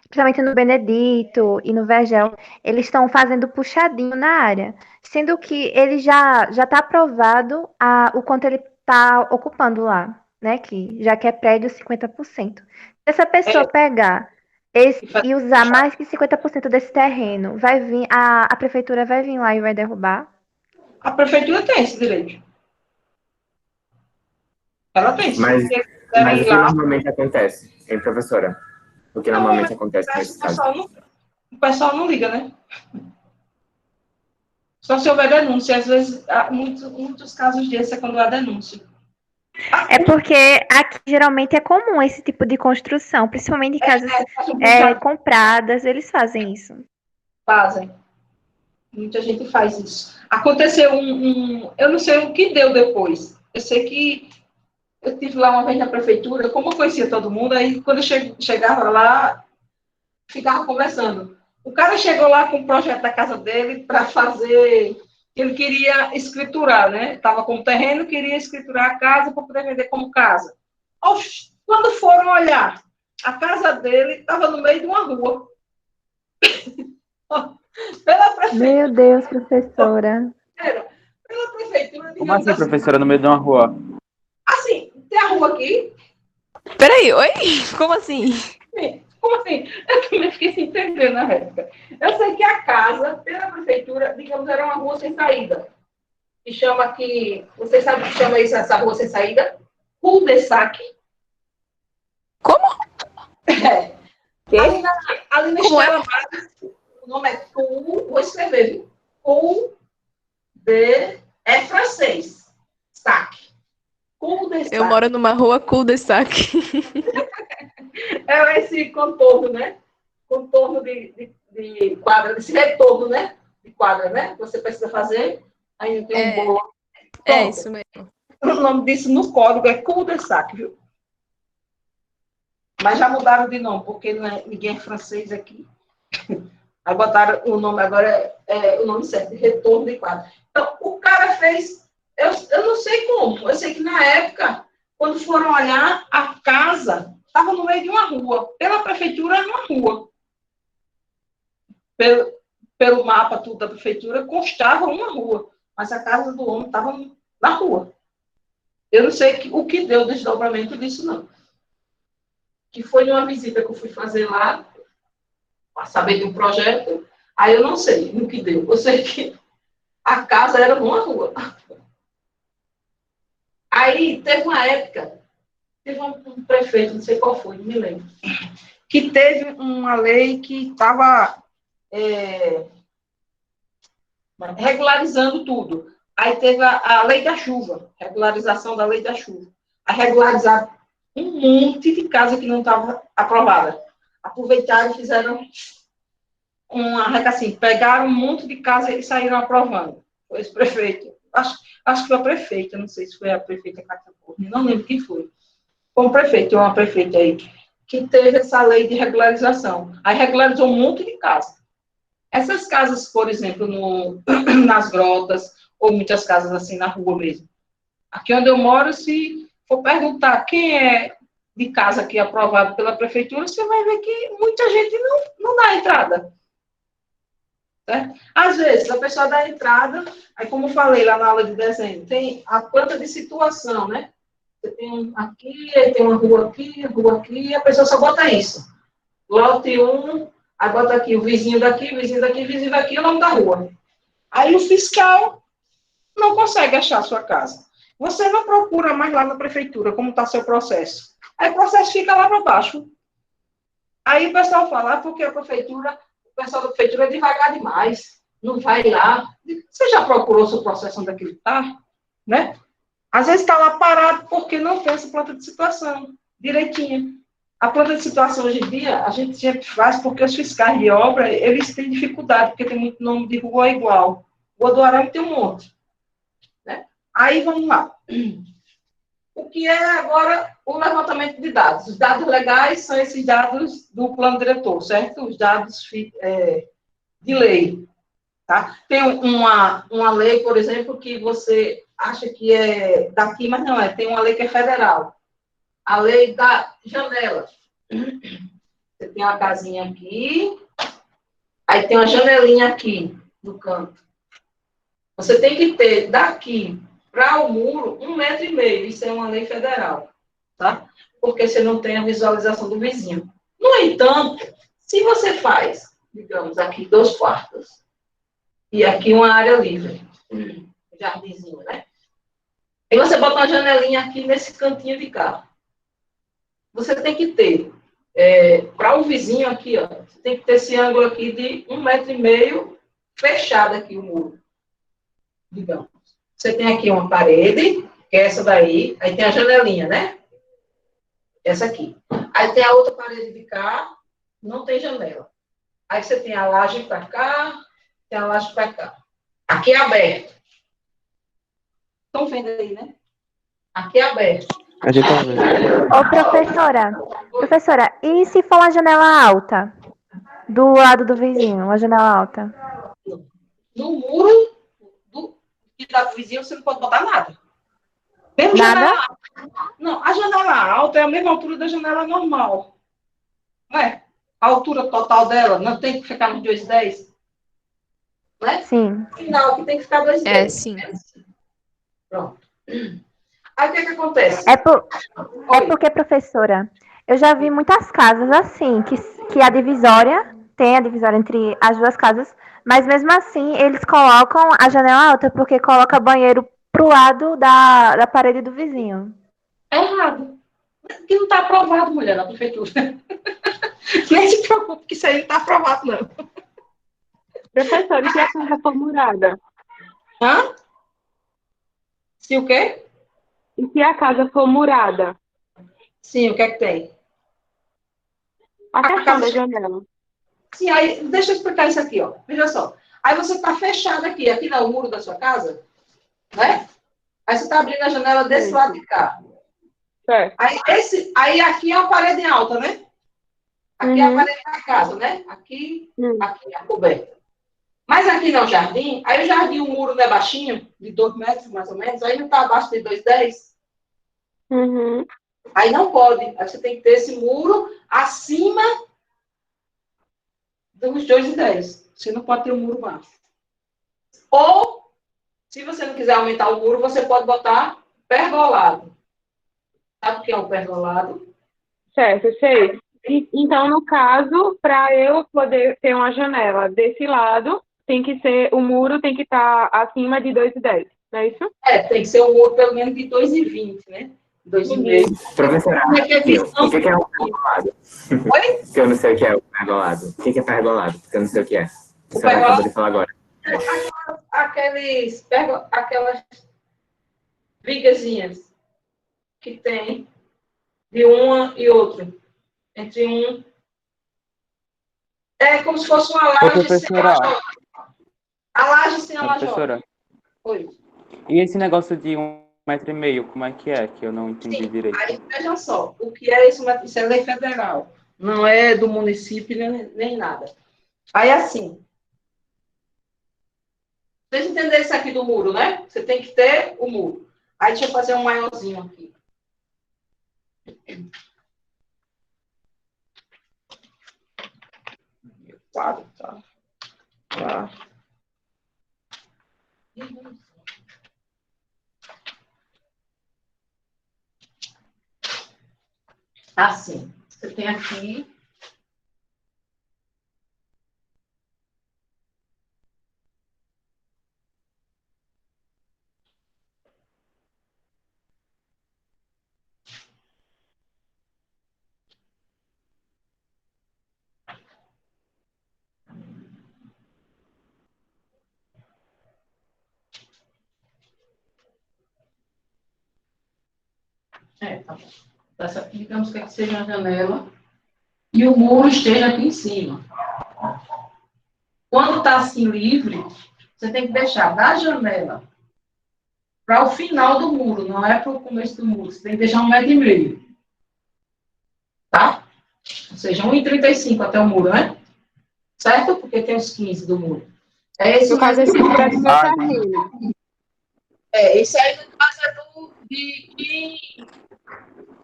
principalmente no Benedito e no Vergel, eles estão fazendo puxadinho na área, sendo que ele já está aprovado o quanto ele está ocupando lá, né? Que já que é prédio 50%. Se essa pessoa pegar e usar mais que 50% desse terreno, vai vir, a prefeitura vai vir lá e vai derrubar? A prefeitura tem esse direito. Ela tem. Mas o que normalmente acontece, hein, professora? O que normalmente acontece nesse caso? O pessoal não liga, né? Só se houver denúncia. Às vezes, há muitos casos desses é quando há denúncia. É porque aqui geralmente é comum esse tipo de construção, principalmente em casas compradas, eles fazem isso. Fazem. Muita gente faz isso. Aconteceu eu não sei o que deu depois. Eu sei que eu estive lá uma vez na prefeitura, como eu conhecia todo mundo, aí quando eu chegava lá, ficava conversando. O cara chegou lá com o projeto da casa dele para fazer. Ele queria escriturar, né? Estava com o terreno, queria escriturar a casa para poder vender como casa. Quando foram olhar, a casa dele estava no meio de uma rua. Pela prefeitura. Meu Deus, professora. Pela prefeitura. Como assim, professora, no meio de uma rua? Assim, tem a rua aqui. Peraí, oi? Como assim? Como assim? Eu também fiquei sem entender na época. Eu sei que a casa, pela prefeitura, digamos, era uma rua sem saída. Que chama aqui. Vocês sabem o que chama isso, essa rua sem saída? Cul-de-sac. Como? É. Ali na Como é? Estela Maris, o nome é Cul, vou escrever, viu? Cul-de... É francês. Sac. Cul-de-sac. Eu moro numa rua cul-de-sac. É esse contorno, né? Contorno de quadra, esse retorno, né? De quadra, né? Você precisa fazer. Aí tem um bolo. É isso mesmo. O nome disso no código é cul-de-sac, viu? Mas já mudaram de nome, porque ninguém é francês aqui. Aí botaram o nome, agora o nome certo, retorno de quadra. Então, o cara fez, eu não sei como, eu sei que na época, quando foram olhar, a casa estava no meio de uma rua. Pela prefeitura, era uma rua. Pelo mapa tudo da prefeitura, constava uma rua. Mas a casa do homem estava na rua. Eu não sei o que deu o desdobramento disso, não. Que foi numa visita que eu fui fazer lá, para saber de um projeto, aí eu não sei no que deu. Eu sei que a casa era numa rua. Aí teve uma época, teve um prefeito, não sei qual foi, não me lembro, que teve uma lei que estava regularizando tudo. Aí teve a lei da chuva, regularização da lei da chuva. A regularizar um monte de casa que não estava aprovada. Aproveitaram e fizeram assim, pegaram um monte de casa e saíram aprovando. Foi esse prefeito. Acho que foi a prefeita, não sei se foi a prefeita Cataporne, não lembro quem foi. Foi um prefeito, uma prefeita aí, que teve essa lei de regularização. Aí regularizou um monte de casa. Essas casas, por exemplo, nas grotas, ou muitas casas assim na rua mesmo. Aqui onde eu moro, se for perguntar quem é de casa aqui aprovado pela prefeitura, você vai ver que muita gente não dá entrada. Certo? Às vezes, a pessoa dá entrada, aí como eu falei lá na aula de desenho, tem a planta de situação, né? Você tem aqui, aí tem uma rua aqui, e a pessoa só bota isso. Lote 1, aí bota aqui o vizinho daqui, vizinho daqui, vizinho daqui, o nome da rua. Aí o fiscal não consegue achar a sua casa. Você não procura mais lá na prefeitura como está seu processo. Aí o processo fica lá para baixo. Aí o pessoal fala, porque o pessoal da prefeitura é devagar demais, não vai lá. Você já procurou seu processo onde é que ele está? Né? Às vezes está lá parado porque não tem essa planta de situação direitinha. A planta de situação hoje em dia, a gente sempre faz porque os fiscais de obra, eles têm dificuldade, porque tem muito nome de rua igual. Rua do Arame tem um monte. Né? Aí, vamos lá. O que é agora o levantamento de dados? Os dados legais são esses dados do plano diretor, certo? Os dados de lei. Tá? Tem uma lei, por exemplo, que você acha que é daqui, mas não é. Tem uma lei que é federal. A lei da janela. Você tem uma casinha aqui, aí tem uma janelinha aqui no canto. Você tem que ter daqui para o muro 1,5 metro. Isso é uma lei federal, tá? Porque você não tem a visualização do vizinho. No entanto, se você faz, digamos, aqui 2 quartos e aqui uma área livre, jardinzinho, né? E você bota uma janelinha aqui nesse cantinho de cá. Você tem que ter, para o vizinho aqui, ó, você tem que ter esse ângulo aqui de 1,5 metro fechado aqui o muro. Digamos. Você tem aqui uma parede, que é essa daí. Aí tem a janelinha, né? Essa aqui. Aí tem a outra parede de cá, não tem janela. Aí você tem a laje para cá, tem a laje para cá. Aqui é aberto. Estão vendo aí, né? Aqui é aberto. A gente tá vendo. Ô, professora, e se for uma janela alta? Do lado do vizinho, uma janela alta. No muro que dá pro vizinho, você não pode botar nada. Mesmo Nada? janela. Não, a janela alta é a mesma altura da janela normal. Não é? A altura total dela não tem que ficar nos 2,10? Né? Sim. No final, aqui tem que ficar 2,10. É, sim. Pronto. Aí o que acontece? É porque, professora, eu já vi muitas casas assim, que a divisória, tem a divisória entre as duas casas, mas mesmo assim eles colocam a janela alta, porque coloca banheiro pro lado da parede do vizinho. É errado. Que não está aprovado, mulher, na prefeitura. Nem se preocupe que isso aí não está aprovado, não. Professora, e se a casa for murada? Hã? Se o quê? E se a casa for murada? Sim, o que é que tem? A questão da janela. Sim, aí, deixa eu explicar isso aqui, ó. Veja só. Aí você está fechado aqui não é o muro da sua casa, né? Aí você está abrindo a janela desse lado de cá. Certo. Aí aqui é a parede alta, né? Aqui é a parede da casa, né? Aqui é a coberta. Mas aqui no jardim, aí o jardim, o muro não é baixinho, de 2 metros mais ou menos, aí não está abaixo de 2,10. Aí não pode. Aí você tem que ter esse muro acima dos 2,10. Você não pode ter um muro baixo. Ou, se você não quiser aumentar o muro, você pode botar pergolado. Sabe o que é um pergolado? Certo, sei. Então, no caso, para eu poder ter uma janela desse lado, tem que ser, o muro tem que estar acima de 2,10, não é isso? É, tem que ser um muro pelo menos de 2,20, né? 2,5. Professora, Como é que é o que é um pergolado? Oi? Porque eu não sei o que é o pergolado. O que é pergolado? Porque eu não sei o que é. O Você acabou pergolado? de falar agora. Aquelas vigazinhas que tem de uma e outra. Entre um. É como se fosse uma Ô, laje sem professora, lajota. A laje sem a ô, lajota. professora, Oi. e esse negócio de 1,5 m, como é que é? Que eu não entendi direito. Aí, veja só, o que é isso? Isso é lei federal. Não é do município nem nada. Aí, assim, vocês entenderam isso aqui do muro, né? Você tem que ter o muro. Aí, deixa eu fazer um maiorzinho aqui. Quadro, tá? Assim, você tem aqui. Tá bom. Digamos que aqui seja uma janela e o muro esteja aqui em cima. Quando está assim livre, você tem que deixar da janela para o final do muro, não é para o começo do muro. Você tem que deixar 1,5 m. Tá? Ou seja, 1,35 até o muro, né? Certo? Porque tem os 15 do muro. É esse No caso, esse muro é do meu Ah, terreno. esse aí, no caso, é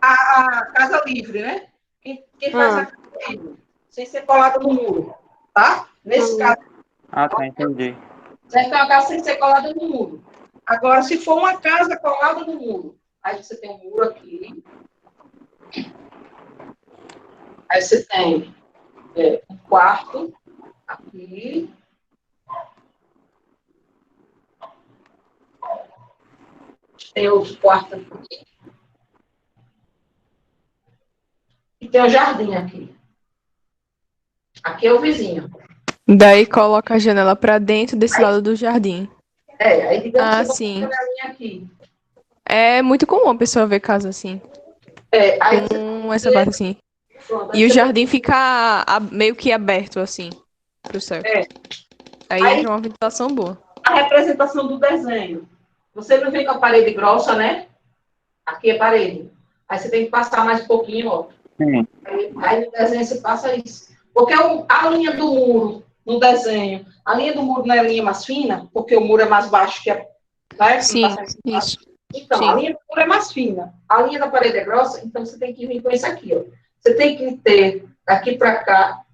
a casa livre, né? Quem faz a casa livre, sem ser colada no muro. Tá? Nesse caso. Ah, tá, entendi. Certo? É uma casa sem ser colada no muro. Agora, se for uma casa colada no muro, aí você tem um muro aqui. Aí você tem um quarto aqui. Tem outro quarto aqui. E tem o jardim aqui. Aqui é o vizinho. Daí coloca a janela pra dentro desse lado do jardim. Aí digamos que você sim. botou a janelinha aqui. É muito comum a pessoa ver casa assim, Aí com essa parte assim. pronto, E o jardim fica meio que aberto assim, pro céu. Aí Aí- entra uma ventilação boa. a representação do desenho. Você não vem com a parede grossa, né? Aqui é parede. Aí você tem que passar mais um pouquinho, ó. Sim. Aí no desenho você passa isso. Porque a linha do muro, no desenho, a linha do muro não é a linha mais fina, porque o muro é mais baixo que a. Né? Sim, isso. Então, Sim. a linha do muro é mais fina. A linha da parede é grossa, então você tem que vir com isso aqui, ó. Você tem que ter, daqui para cá,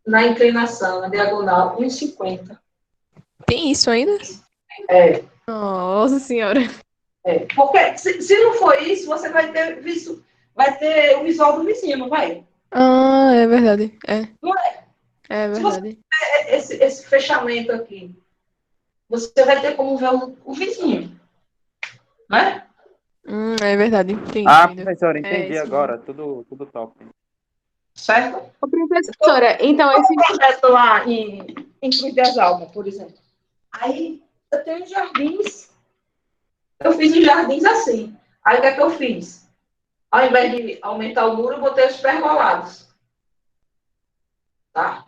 na inclinação, na diagonal, 1,50. Tem isso ainda? É. Nossa senhora. Porque se não for isso, você vai ter visto, vai ter o visual do vizinho, não vai? Ah, é verdade. É. Não é? É Se você verdade. tiver esse fechamento aqui, você vai ter como ver o vizinho, né? É verdade. Tem Ah, isso ainda. professora, entendi isso agora. Tudo top. Certo? Ô, professora, então esse Projeto lá em Cruz das Almas, por exemplo. Aí eu tenho jardins. Eu fiz os jardins assim. Aí o que é que eu fiz? Ao invés de aumentar o muro, eu botei os pergolados. Tá?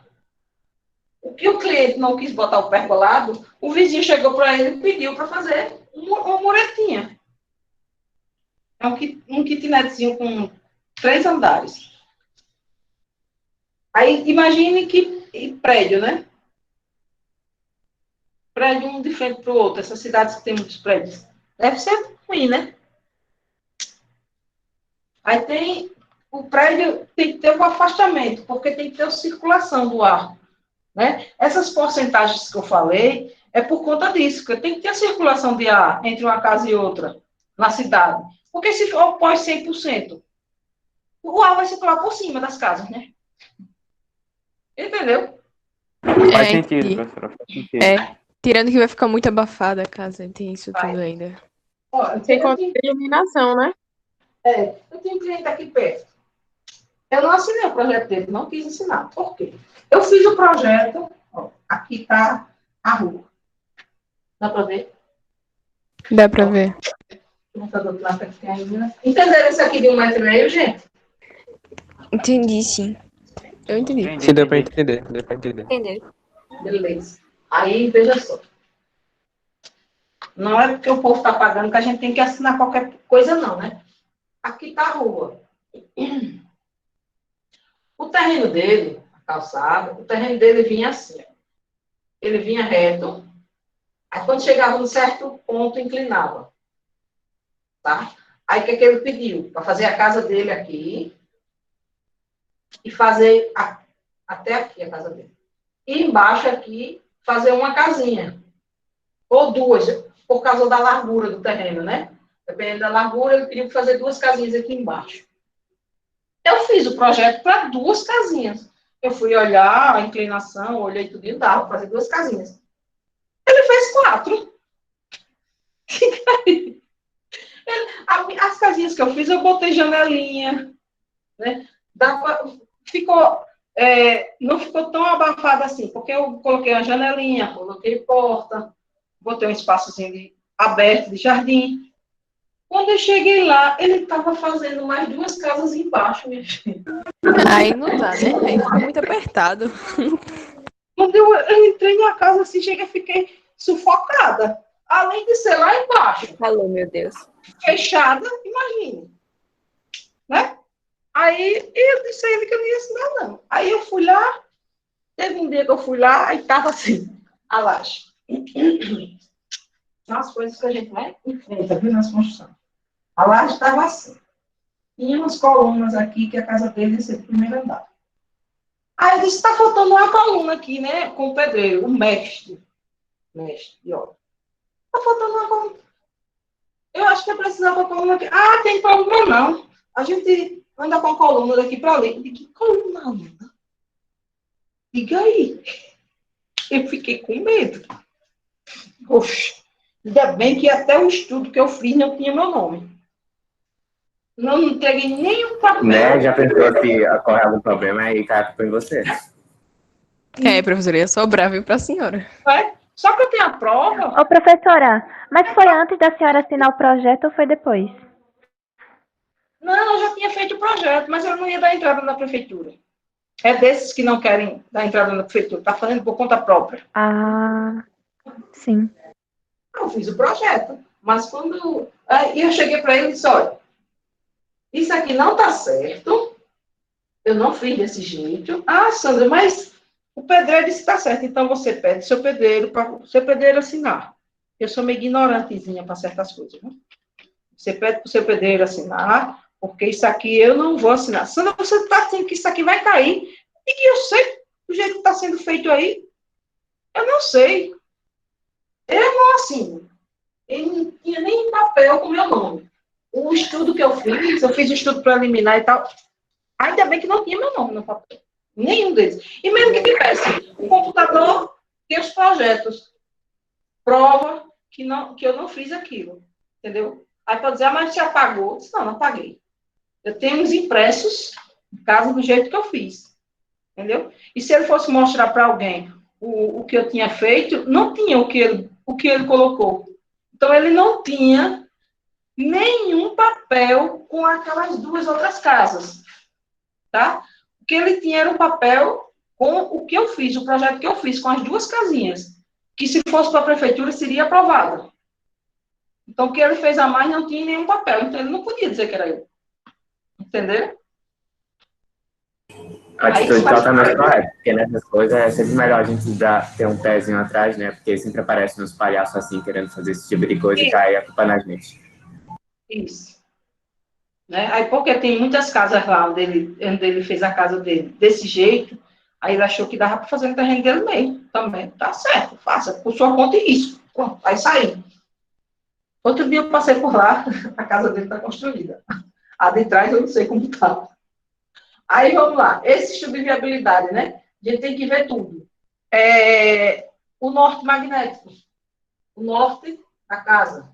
O que o cliente não quis botar o pergolado, o vizinho chegou para ele e pediu para fazer uma muretinha. É um kitnetzinho com 3 andares. Aí imagine que prédio, né? Prédio um de frente para o outro. Essas cidades que tem muitos prédios. Deve ser ruim, né? Aí tem o prédio tem que ter um afastamento, porque tem que ter a circulação do ar. Né? Essas porcentagens que eu falei é por conta disso, que tem que ter a circulação de ar entre uma casa e outra na cidade. Porque se for pós 100%, o ar vai circular por cima das casas, né? Entendeu? Faz sentido, entendi. professora. Faz sentido. Tirando que vai ficar muito abafada a casa, tem isso tudo ainda. Ó, sem eu conta tenho, de iluminação, né? eu tenho um cliente aqui perto. Eu não assinei o projeto dele, não quis assinar. Por quê? Eu fiz o projeto, ó, aqui está a rua. Dá para ver? Dá pra ver. Entenderam isso aqui de 1,5 m, gente? Entendi, sim. Eu entendi. Sim, deu pra entender. Deu pra entender. Entendeu? Beleza. Aí, veja só. Não é porque o povo está pagando que a gente tem que assinar qualquer coisa, não, né? Aqui está a rua. O terreno dele, a calçada, o terreno dele vinha assim. Ó. Ele vinha reto. Aí, quando chegava num certo ponto, inclinava. Tá? Aí, o que ele pediu? Para fazer a casa dele aqui e fazer até aqui a casa dele. E embaixo aqui, fazer uma casinha. Ou duas, por causa da largura do terreno, né? Dependendo da largura, ele pediu para fazer 2 casinhas aqui embaixo. Eu fiz o projeto para 2 casinhas. Eu fui olhar a inclinação, olhei tudo e dava para fazer 2 casinhas. Ele fez 4. As casinhas que eu fiz, eu botei janelinha, né? Ficou, não ficou tão abafado assim, porque eu coloquei uma janelinha, coloquei porta, botei um espaçozinho aberto de jardim. Quando eu cheguei lá, ele estava fazendo mais 2 casas embaixo, minha filha. Aí não dá, né? Aí fica muito apertado. Quando eu entrei na casa, assim, fiquei sufocada. Além de ser lá embaixo, Falou, meu Deus. fechada, imagine. Né? Aí eu disse a ele que eu não ia assinar, não. Aí eu fui lá, teve um dia que eu fui lá e estava assim, a laje. São as coisas que a gente vai enfrenta, viu, nas construções. A laje estava assim. Tinha umas colunas aqui, que a casa dele ia ser o primeiro andar. Aí eu disse, está faltando uma coluna aqui, né, com o pedreiro, o mestre. Mestre, ó. Está faltando uma coluna. Eu acho que eu precisava de coluna aqui. Ah, tem coluna não. A gente anda com a coluna daqui para ali. Eu digo, que coluna, Ana? Diga aí. Eu fiquei com medo. Poxa, ainda bem que até o estudo que eu fiz não tinha meu nome. Não entreguei nem um papel. Né? Já pensou se ocorre algum problema aí cai a culpa em você? Professora, ia sobrar, viu, pra senhora. Só que eu tenho a prova. Ô, professora, mas foi antes da senhora assinar o projeto ou foi depois? Não, eu já tinha feito o projeto, mas eu não ia dar entrada na prefeitura. É desses que não querem dar entrada na prefeitura, está fazendo por conta própria. Ah, sim. Eu fiz o projeto, mas quando... Aí eu cheguei para ele e disse, olha, isso aqui não está certo, eu não fiz desse jeito. Ah, Sandra, mas o pedreiro disse que está certo, então você pede seu pedreiro para o seu pedreiro assinar. Eu sou meio ignorantezinha para certas coisas, né? Você pede para o seu pedreiro assinar, porque isso aqui eu não vou assinar. Sandra, você está dizendo que isso aqui vai cair. E que eu sei do jeito que está sendo feito aí. Eu não sei. Eu não assino. Ele não tinha nem papel com o meu nome. O estudo que eu fiz o estudo preliminar e tal. Ainda bem que não tinha meu nome no papel. Nenhum deles. E mesmo que tivesse, o computador tem os projetos. Prova que eu não fiz aquilo. Entendeu? Aí pode dizer, ah, mas você apagou? Eu disse, não apaguei. Eu tenho os impressos, em casa, do jeito que eu fiz. Entendeu? E se ele fosse mostrar para alguém o que eu tinha feito, não tinha o que ele colocou. Então, ele não tinha nenhum papel com aquelas duas outras casas. Tá? O que ele tinha era um papel com o que eu fiz, o projeto que eu fiz, com as duas casinhas, que se fosse para a prefeitura seria aprovado. Então, o que ele fez a mais não tinha nenhum papel, então ele não podia dizer que era eu. Entendeu? A atitude totalmente correta, porque nessas coisas é sempre melhor a gente ter um pezinho atrás, né? Porque sempre aparece uns palhaços assim, querendo fazer esse tipo de coisa e cai a culpa na gente. Isso. Né? Aí, porque tem muitas casas lá onde ele fez a casa dele desse jeito, aí ele achou que dava para fazer no terreno dele mesmo. Também, tá certo, faça, por sua conta e risco. Pronto, vai sair. Outro dia eu passei por lá, a casa dele está construída. A de trás eu não sei como está. Aí vamos lá, esse estudo de viabilidade, né? A gente tem que ver tudo. O norte magnético. O norte da casa.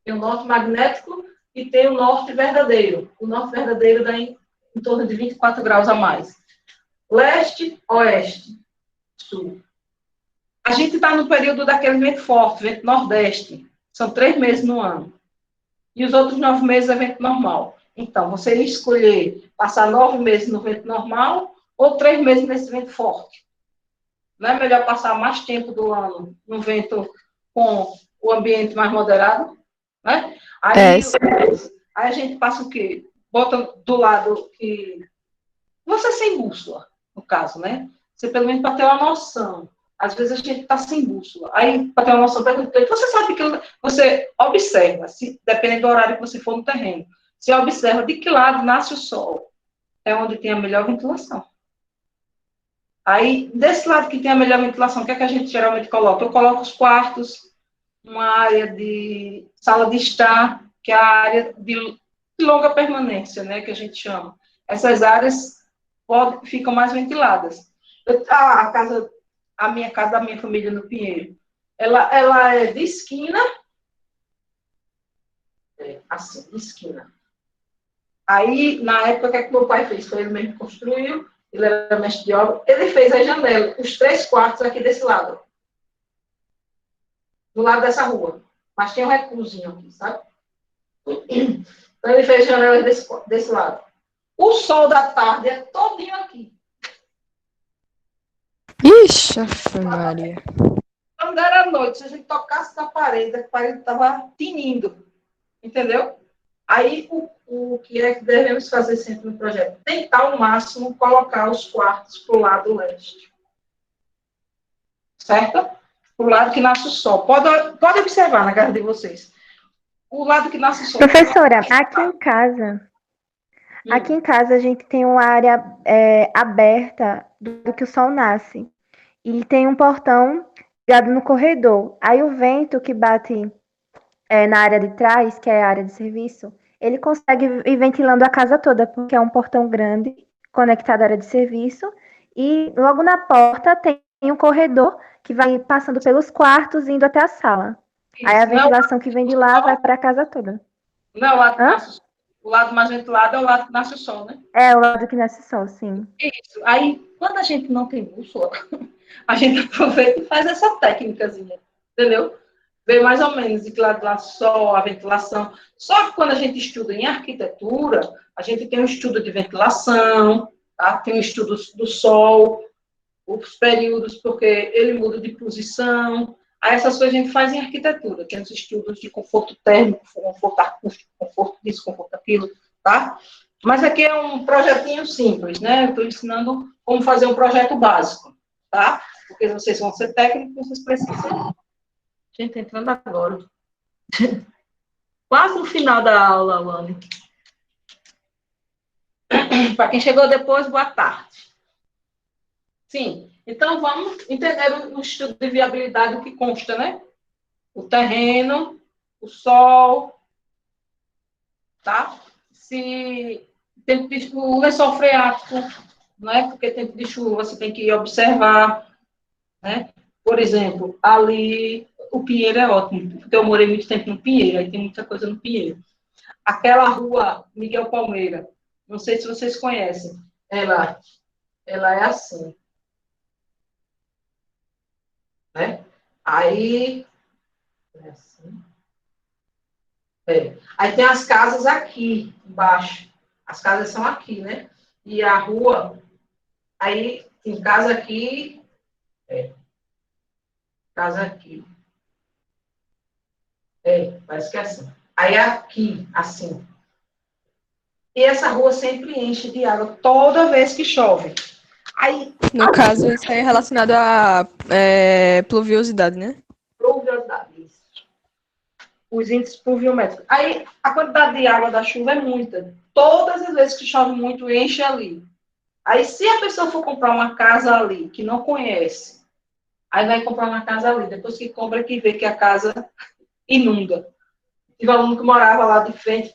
Tem o norte magnético e tem o norte verdadeiro. O norte verdadeiro dá em torno de 24 graus a mais. Leste, oeste, sul. A gente está no período daquele vento forte, vento nordeste. São 3 meses no ano. E os outros 9 meses é vento normal. Então, você ia escolher passar 9 meses no vento normal ou 3 meses nesse vento forte. Não é melhor passar mais tempo do ano no vento com o ambiente mais moderado? Né? Aí a gente passa o quê? Bota do lado que... Você sem bússola, no caso, né? Você pelo menos para ter uma noção. Às vezes a gente está sem bússola. Aí, para ter uma noção, você sabe que você observa, dependendo do horário que você for no terreno. Você observa de que lado nasce o sol. É onde tem a melhor ventilação. Aí, desse lado que tem a melhor ventilação, o que é que a gente geralmente coloca? Eu coloco os quartos, uma área de sala de estar, que é a área de longa permanência, né, que a gente chama. Essas áreas ficam mais ventiladas. A minha casa da minha família no Pinheiro, ela é de esquina, assim, de esquina. Aí, na época, o que meu pai fez? Foi ele mesmo que construiu, ele era mestre de obra, ele fez a janela, os 3 quartos aqui desse lado. Do lado dessa rua. Mas tem um recuozinho aqui, sabe? Então, ele fez janelas desse lado. O sol da tarde é todinho aqui. Ixi, Ave Maria. Quando era noite, se a gente tocasse na parede, a parede estava tinindo. Entendeu? Aí, o que é que devemos fazer sempre no projeto? Tentar ao máximo colocar os quartos para o lado leste. Certo? Para o lado que nasce o sol. Pode observar na casa de vocês. O lado que nasce o sol. Professora, aqui em casa a gente tem uma área aberta do que o sol nasce. E tem um portão ligado no corredor. Aí o vento que bate na área de trás, que é a área de serviço, ele consegue ir ventilando a casa toda, porque é um portão grande conectado à área de serviço. E logo na porta tem um corredor que vai passando pelos quartos, indo até a sala. Isso. Aí a ventilação que vem de lá vai para a casa toda. Não, o lado mais ventilado é o lado que nasce o sol, né? É, o lado que nasce o sol, sim. Isso. Aí, quando a gente não tem bússola, A gente aproveita e faz essa técnicazinha, entendeu? Vê mais ou menos de que lado lá sol, a ventilação. Só que quando a gente estuda em arquitetura, a gente tem um estudo de ventilação, tá? Tem um estudo do sol, os períodos, porque ele muda de posição. Aí essas coisas a gente faz em arquitetura, tem os estudos de conforto térmico, conforto acústico, conforto disso, conforto aquilo, tá? Mas aqui é um projetinho simples, né? Eu estou ensinando como fazer um projeto básico, tá? Porque vocês vão ser técnicos, vocês precisam. Gente, entrando agora. Quase no final da aula, Lani. Para quem chegou depois, boa tarde. Sim, então vamos entender o estudo de viabilidade, o que consta, né? O terreno, o sol, tá? Se tempo de o lençol freático, né? Porque tempo de chuva você tem que observar, né? Por exemplo, ali o Pinheiro é ótimo, porque eu morei muito tempo no Pinheiro, aí tem muita coisa no Pinheiro. Aquela rua Miguel Palmeira, não sei se vocês conhecem, ela é assim, né? Aí, é assim. Aí tem as casas aqui embaixo. As casas são aqui, né? E a rua, aí tem casa aqui, casa aqui. Parece que é assim. Aí aqui, assim. E essa rua sempre enche de água toda vez que chove. Aí, No caso, isso aí é relacionado à pluviosidade, né? pluviosidade, isso. Os índices pluviométricos. Aí, a quantidade de água da chuva é muita. Todas as vezes que chove muito, enche ali. Aí, se a pessoa for comprar uma casa ali, que não conhece, aí vai comprar uma casa ali. Depois que compra, que vê que a casa inunda. Tive um aluno que morava lá de frente,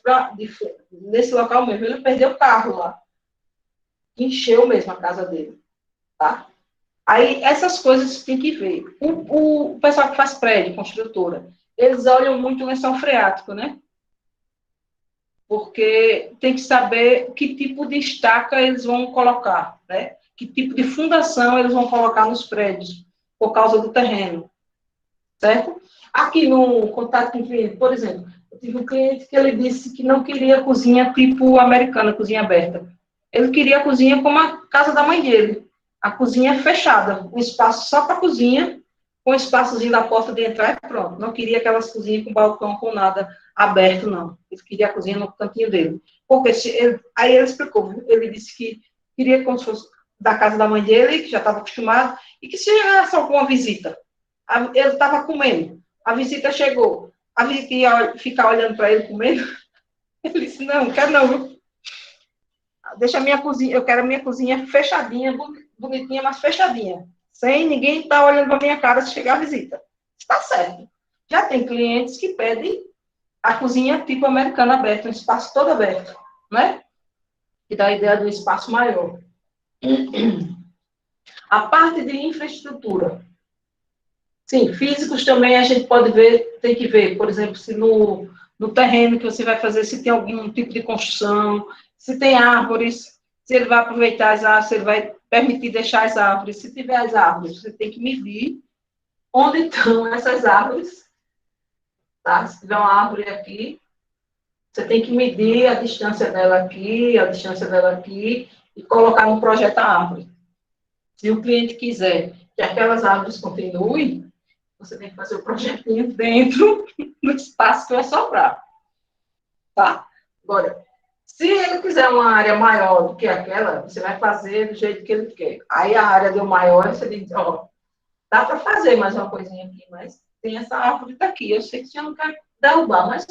nesse local mesmo. Ele perdeu o carro lá. Encheu mesmo a casa dele. Tá? Aí, essas coisas tem que ver. O pessoal que faz prédio, construtora, eles olham muito o lençol freático, né? Porque tem que saber que tipo de estaca eles vão colocar, né? Que tipo de fundação eles vão colocar nos prédios, por causa do terreno, certo? Aqui no contato com o cliente, por exemplo, eu tive um cliente que ele disse que não queria cozinha tipo americana, cozinha aberta. Ele queria a cozinha como a casa da mãe dele. A cozinha fechada, um espaço só para cozinha, com um espaçozinho da porta de entrar e pronto. Não queria aquelas cozinhas com balcão, com nada aberto, não. Ele queria a cozinha no cantinho dele. Porque aí ele explicou, ele disse que queria como se fosse da casa da mãe dele, que já estava acostumado, e que se chegasse alguma visita, ele estava comendo, a visita chegou, a visita ia ficar olhando para ele comendo, ele disse, não quero não, viu? Deixa a minha cozinha, eu quero a minha cozinha fechadinha, bonitinha, mas fechadinha. Sem ninguém estar olhando para a minha cara se chegar a visita. Está certo. Já tem clientes que pedem a cozinha tipo americana aberta, um espaço todo aberto, né? Que dá a ideia do espaço maior. A parte de infraestrutura. Sim, físicos também a gente pode ver, tem que ver, por exemplo, se no terreno que você vai fazer, se tem algum tipo de construção, se tem árvores, se ele vai aproveitar as árvores, se ele vai permitir deixar as árvores. Se tiver as árvores, você tem que medir onde estão essas árvores. Tá? Se tiver uma árvore aqui, você tem que medir a distância dela aqui, a distância dela aqui, e colocar no projeto a árvore. Se o cliente quiser que aquelas árvores continuem, você tem que fazer o projetinho dentro do espaço que vai sobrar. Tá? Agora, se ele quiser uma área maior do que aquela, você vai fazer do jeito que ele quer. Aí a área deu maior, você diz, ó, dá para fazer mais uma coisinha aqui, mas tem essa árvore daqui. Eu sei que você não quer derrubar, mas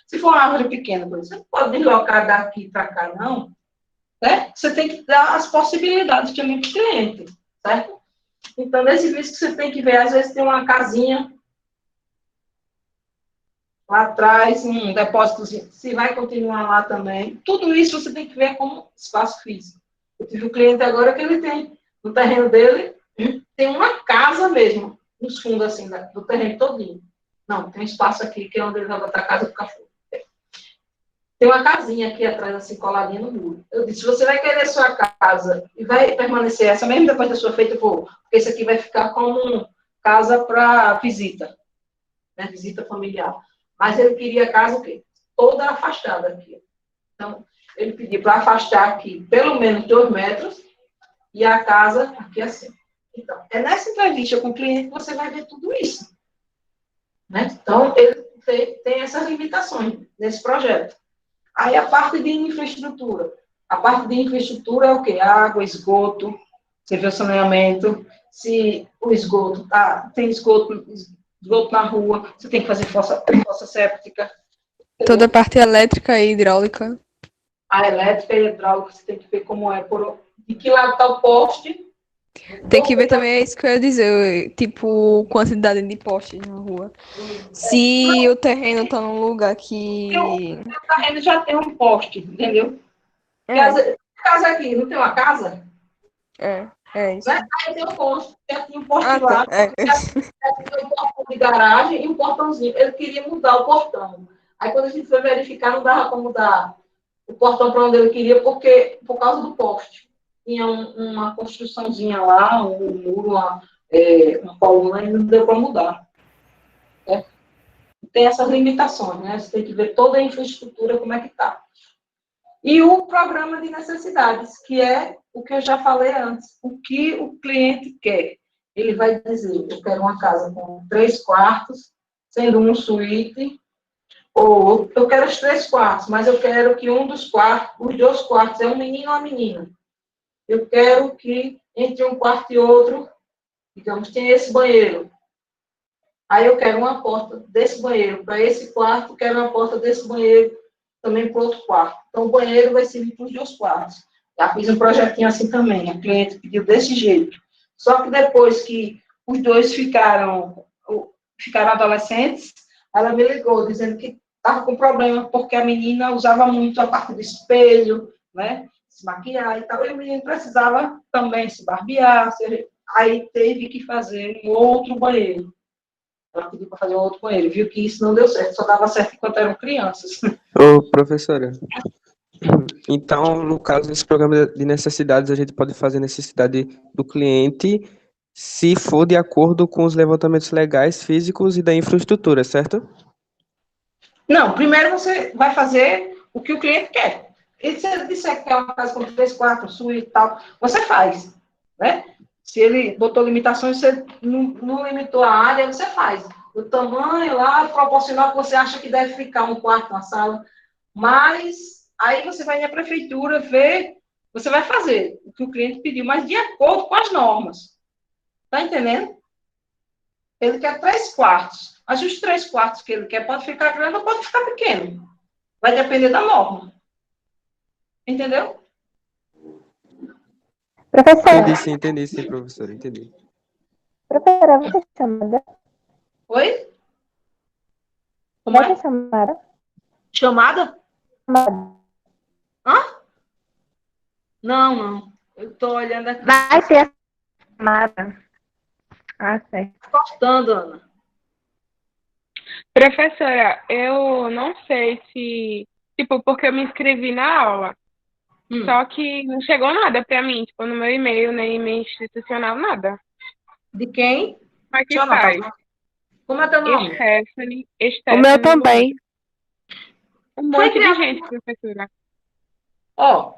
se for uma árvore pequena, você não pode deslocar daqui para cá, não. Né? Você tem que dar as possibilidades também para o cliente, certo? Então, nesse vídeo que você tem que ver, às vezes tem uma casinha lá atrás, um depósitozinho, se vai continuar lá também. Tudo isso você tem que ver como espaço físico. Eu tive um cliente agora que ele tem, no terreno dele, tem uma casa mesmo, nos fundos assim, do terreno todinho. Não, tem um espaço aqui que é onde ele vai botar a casa do cachorro. tem uma casinha aqui atrás, assim, coladinha no muro. Eu disse, você vai querer sua casa e vai permanecer essa, mesmo depois da sua feita, eu vou, porque isso aqui vai ficar como casa para visita, né? Visita familiar. Mas ele queria a casa, o quê? Toda afastada aqui. Então, ele pediu para afastar aqui pelo menos 2 metros e a casa aqui assim. Então, é nessa entrevista com o cliente que você vai ver tudo isso. Né? Então, ele tem essas limitações nesse projeto. Aí a parte de infraestrutura. A parte de infraestrutura é o quê? Água, esgoto, você vê o saneamento, se o esgoto tem esgoto na rua, você tem que fazer fossa séptica. Toda a parte elétrica e hidráulica. A elétrica e a hidráulica, você tem que ver como é, de que lado está o poste. Tem que ver também, é isso que eu ia dizer, tipo, quantidade de postes na rua. Se o terreno tá num lugar que... O terreno já tem um poste, entendeu? Casa aqui, não tem uma casa? É isso. Né? Aí tem um poste, já tinha um poste Ah, lá, tá, já tinha um portão de garagem e um portãozinho. Ele queria mudar o portão. Aí quando a gente foi verificar, não dava para mudar o portão para onde ele queria, por causa do poste. Tinha uma construçãozinha lá, um muro, uma coluna, e não deu para mudar. Né? Tem essas limitações, né? Você tem que ver toda a infraestrutura, como é que está. E o programa de necessidades, que é o que eu já falei antes. O que o cliente quer? Ele vai dizer, eu quero uma casa com 3 quartos, sendo um suíte, ou eu quero os 3 quartos, mas eu quero que um dos quartos, os 2 quartos, é um menino ou uma menina. Eu quero que entre um quarto e outro, digamos, tem esse banheiro. Aí eu quero uma porta desse banheiro para esse quarto, quero uma porta desse banheiro também para outro quarto. Então, o banheiro vai servir para os 2 quartos. Já fiz um projetinho assim também, a cliente pediu desse jeito. Só que depois que os 2 ficaram adolescentes, ela me ligou dizendo que estava com problema, porque a menina usava muito a parte do espelho, né? Se maquiar e tal, e o menino precisava também se barbear, aí teve que fazer um outro banheiro. Ela pediu para fazer um outro banheiro, viu que isso não deu certo, só dava certo enquanto eram crianças. Ô, professora, então, no caso desse programa de necessidades, a gente pode fazer necessidade do cliente se for de acordo com os levantamentos legais, físicos e da infraestrutura, certo? Não, primeiro você vai fazer o que o cliente quer. E se ele disser que quer uma casa com 3 quartos, suíte e tal, você faz, né? Se ele botou limitações, você não limitou a área, você faz. O tamanho lá, proporcional que você acha que deve ficar um quarto, uma sala. Mas aí você vai na prefeitura ver, você vai fazer o que o cliente pediu, mas de acordo com as normas. Tá entendendo? Ele quer 3 quartos. Mas os 3 quartos que ele quer pode ficar grande ou pode ficar pequeno. Vai depender da norma. Entendeu? Professora, Entendi sim, professora, entendi. professora, vai ser chamada? Oi? Como Vai é? ser chamada? Chamada? Chamada. Hã? Não. Eu estou olhando aqui. Vai ter a chamada. Ah, certo. Cortando, Ana. Professora, eu não sei se, tipo, porque eu me inscrevi na aula, só que não chegou nada pra mim, tipo, no meu e-mail, nem e-mail institucional, nada. De quem? Como é que Deixa eu anotar. faz? Como é teu nome? Stephanie. O meu também. Um monte de gente, professora. Ó,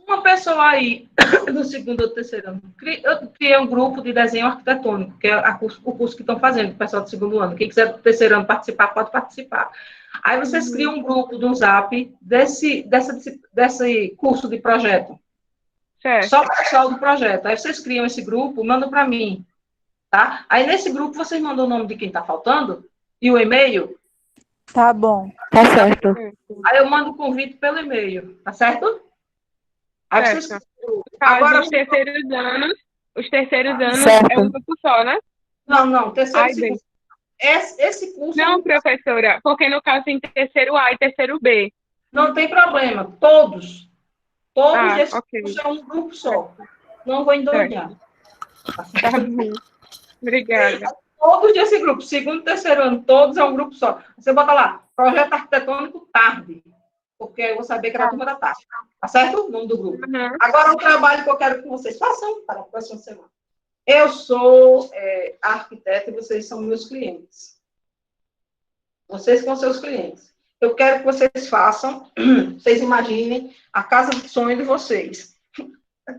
uma pessoa aí, no segundo ou terceiro ano, eu criei um grupo de desenho arquitetônico, que é o curso que estão fazendo, o pessoal do segundo ano. Quem quiser do terceiro ano participar, pode participar. Aí vocês criam um grupo do Zap desse curso de projeto. Certo. Só o pessoal do projeto. Aí vocês criam esse grupo, mandam para mim. Tá? Aí nesse grupo vocês mandam o nome de quem está faltando e o e-mail. Tá bom. Tá certo. Aí eu mando o convite pelo e-mail, tá certo? Aí vocês... Agora os terceiros anos Certo. é um grupo só, né? Não, terceiro e segundo. Esse curso... Não, professora, porque no caso tem terceiro A e terceiro B. Não tem problema, todos esses ok. cursos é um grupo só. Não vou endoidar. Tá bom. Obrigada. Todos desse grupo, segundo e terceiro ano, todos é um grupo só. Você bota lá, projeto arquitetônico tarde. porque eu vou saber que é da turma da tarde. Tá certo? O nome do grupo. Uhum. Agora, o trabalho que eu quero que vocês façam para a próxima semana. Eu sou arquiteta e vocês são meus clientes. Vocês são seus clientes. Eu quero que vocês façam, vocês imaginem a casa de sonho de vocês.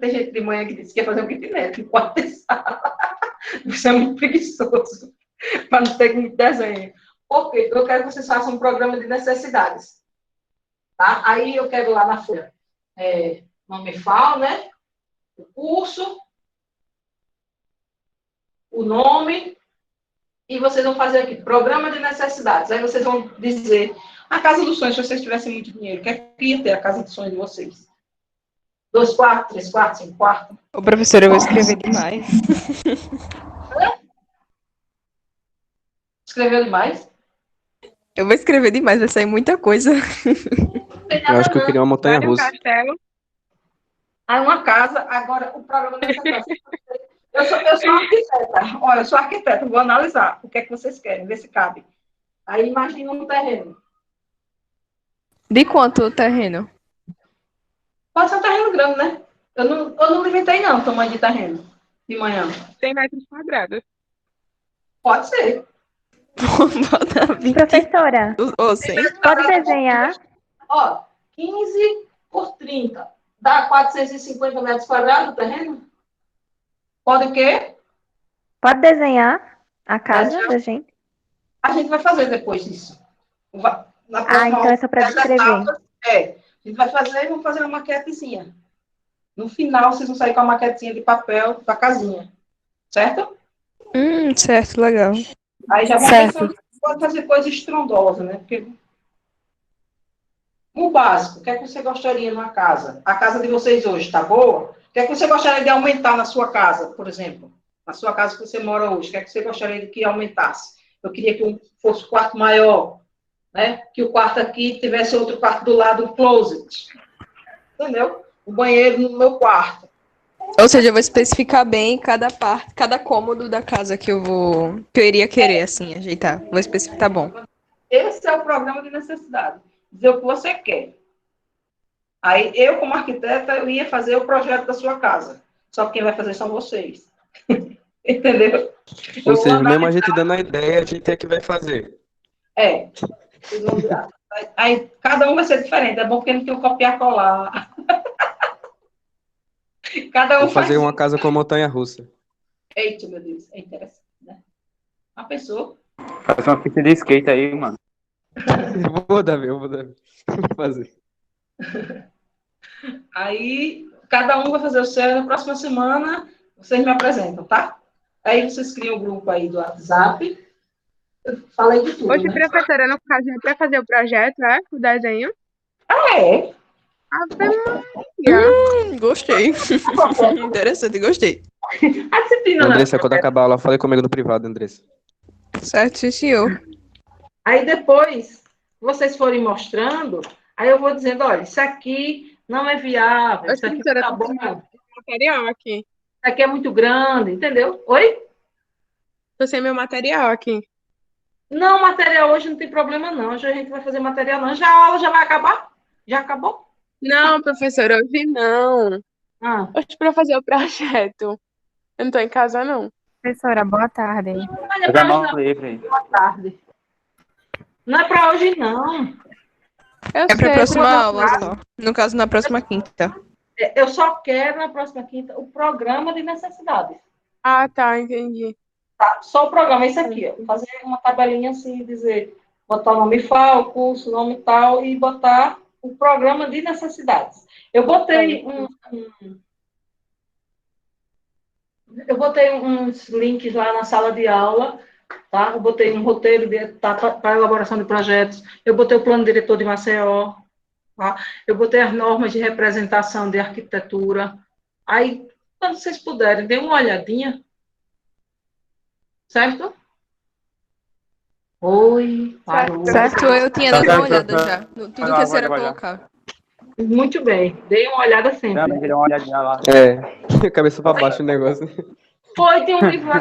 Tem gente de manhã que disse que ia fazer um kitnet, no quarto de sala. Você é muito preguiçoso, para não ter muito desenho. Por quê? Eu quero que vocês façam um programa de necessidades. Tá? Aí eu quero lá na folha, nome FAO, né? O curso, o nome, e vocês vão fazer aqui, programa de necessidades. Aí vocês vão dizer, a casa dos sonhos, se vocês tivessem muito dinheiro, o que é que ia ter a casa dos sonhos de vocês? 2 quartos, 3 quartos, 5 quartos? Ô, professora, eu vou escrever demais. Escreveu demais? Eu vou escrever demais, vai sair muita coisa. Eu acho que eu queria uma montanha Vai um russa. castelo. Aí uma casa, agora o programa de necessidades. Eu sou arquiteta. Olha, eu sou arquiteta, vou analisar o que é que vocês querem, ver se cabe. Aí imagina um terreno. De quanto o terreno? Pode ser um terreno grande, né? Eu não limitei, não, o tamanho de terreno, de manhã. 100 metros quadrados. Pode ser. Bota 20. Professora, Ou 100. pode desenhar? Ó, 15 por 30. Dá 450 metros quadrados o terreno? Pode o quê? Pode desenhar a casa da gente? A gente vai fazer depois disso. Na Então é só para descrever. A gente vai fazer e vamos fazer uma maquetezinha. No final, vocês vão sair com a maquetezinha de papel da casinha. Certo? Certo, legal. Aí já vai Certo. pensando, pode fazer coisa estrondosa, né? Porque o básico, o que é que você gostaria numa casa? A casa de vocês hoje está boa? O que é que você gostaria de aumentar na sua casa, por exemplo? Na sua casa que você mora hoje, o que é que você gostaria de que aumentasse? Eu queria que fosse um quarto maior, né? Que o quarto aqui tivesse outro quarto do lado, um closet. Entendeu? O banheiro no meu quarto. Ou seja, eu vou especificar bem cada parte, cada cômodo da casa que eu iria querer, assim, ajeitar. Vou especificar, tá bom. Esse é o programa de necessidade. Dizer o que você quer. Aí, eu, como arquiteta, eu ia fazer o projeto da sua casa. Só que quem vai fazer são vocês. Entendeu? Ou seja, mesmo a gente dando a ideia, a gente é que vai fazer. Vocês vão virar. Aí, cada um vai ser diferente. É bom porque não tem o copiar-colar. Cada um Vou fazer faz uma casa com montanha russa. Eita, meu Deus. É interessante, né? A pessoa... Faz uma pista de skate aí, mano. Eu vou, Davi. Vou fazer. Aí, cada um vai fazer o seu. Na próxima semana, vocês me apresentam, tá? Aí, vocês criam o grupo aí do WhatsApp. Eu falei de tudo, Hoje, né? professora, no caso, é para fazer o projeto, o desenho. É. Ave Maria. Gostei. Interessante, gostei. A disciplina não. Andressa, quando acabar a aula, fale comigo no privado, Andressa. Certo, sim, senhor. Aí, depois, vocês forem mostrando, aí eu vou dizendo, olha, isso aqui não é viável, isso aqui Professora, tá bom, material aqui. isso aqui é muito grande, entendeu? Oi? Tô sem meu material aqui. Não, material hoje não tem problema, não. Hoje a gente vai fazer material, não. Já a aula já vai acabar? Já acabou? Não, professora, hoje não. Ah. Hoje para fazer o projeto. Eu não tô em casa, não. Professora, boa tarde. Não é Pega a pra mão hoje, livre aí. não. Boa tarde. Não é pra hoje, não. Eu É pra sei, próxima eu- aula só. No caso, na próxima quinta. Eu só quero, na próxima quinta, o programa de necessidades. Ah, tá, entendi. Tá? Só o programa, esse aqui, ó. Fazer uma tabelinha assim, dizer, botar o nome FAO, o curso, o nome tal, e botar o programa de necessidades. Eu botei uns links lá na sala de aula, tá? Eu botei um roteiro para elaboração de projetos, eu botei o plano diretor de Maceió, tá? Eu botei as normas de representação de arquitetura. Aí, quando vocês puderem, dê uma olhadinha. Certo? Oi, parou. Certo, eu tinha dado uma olhada já. No tudo que você era Vai. colocar. Muito bem. Dê uma olhada sempre. Também deu uma olhadinha lá. Cabeça pra baixo o negócio. Foi, tem um livro lá.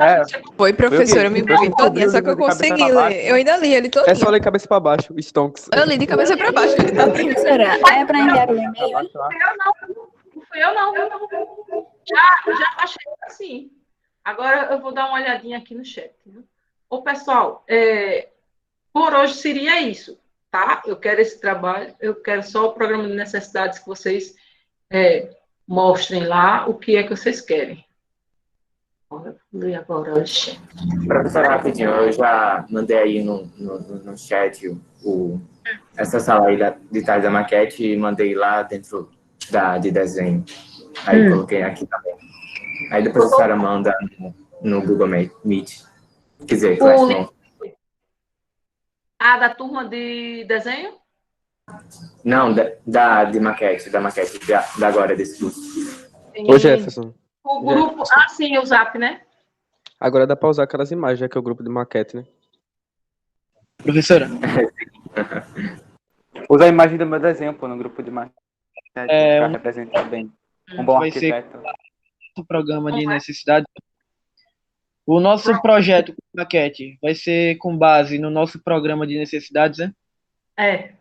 É, Foi, professora, eu me Foi o quê? buguei todinha, só que eu De cabeça pra consegui baixo. ler. Eu ainda li ele É só todinho. ler cabeça pra baixo, Stonks. Eu li de cabeça pra baixo. Ô, professora, é para enviar o e-mail? Não fui eu, não. Já achei assim. Agora eu vou dar uma olhadinha aqui no chat. Viu? Ô, pessoal, por hoje seria isso, tá? Eu quero esse trabalho, eu quero só o programa de necessidades que vocês mostrem lá o que é que vocês querem. Vou ler agora o chat. Professor, rapidinho, eu já mandei aí no chat essa sala aí de trás da maquete e mandei lá dentro de desenho. Aí coloquei aqui também. Aí depois a senhora manda no Google Meet. Quer dizer, Classroom. Da turma de desenho? Não, de maquete, da agora, desse curso. Ô, Jefferson. O grupo. Sim, o Zap, né? Agora dá pra usar aquelas imagens, já que é o grupo de maquete, né? Professora, Usa a imagem do meu desenho, pô, no grupo de maquete, pra representar bem. Um bom vai ser arquiteto. o programa de necessidade. O nosso projeto com maquete vai ser com base no nosso programa de necessidades, né? É.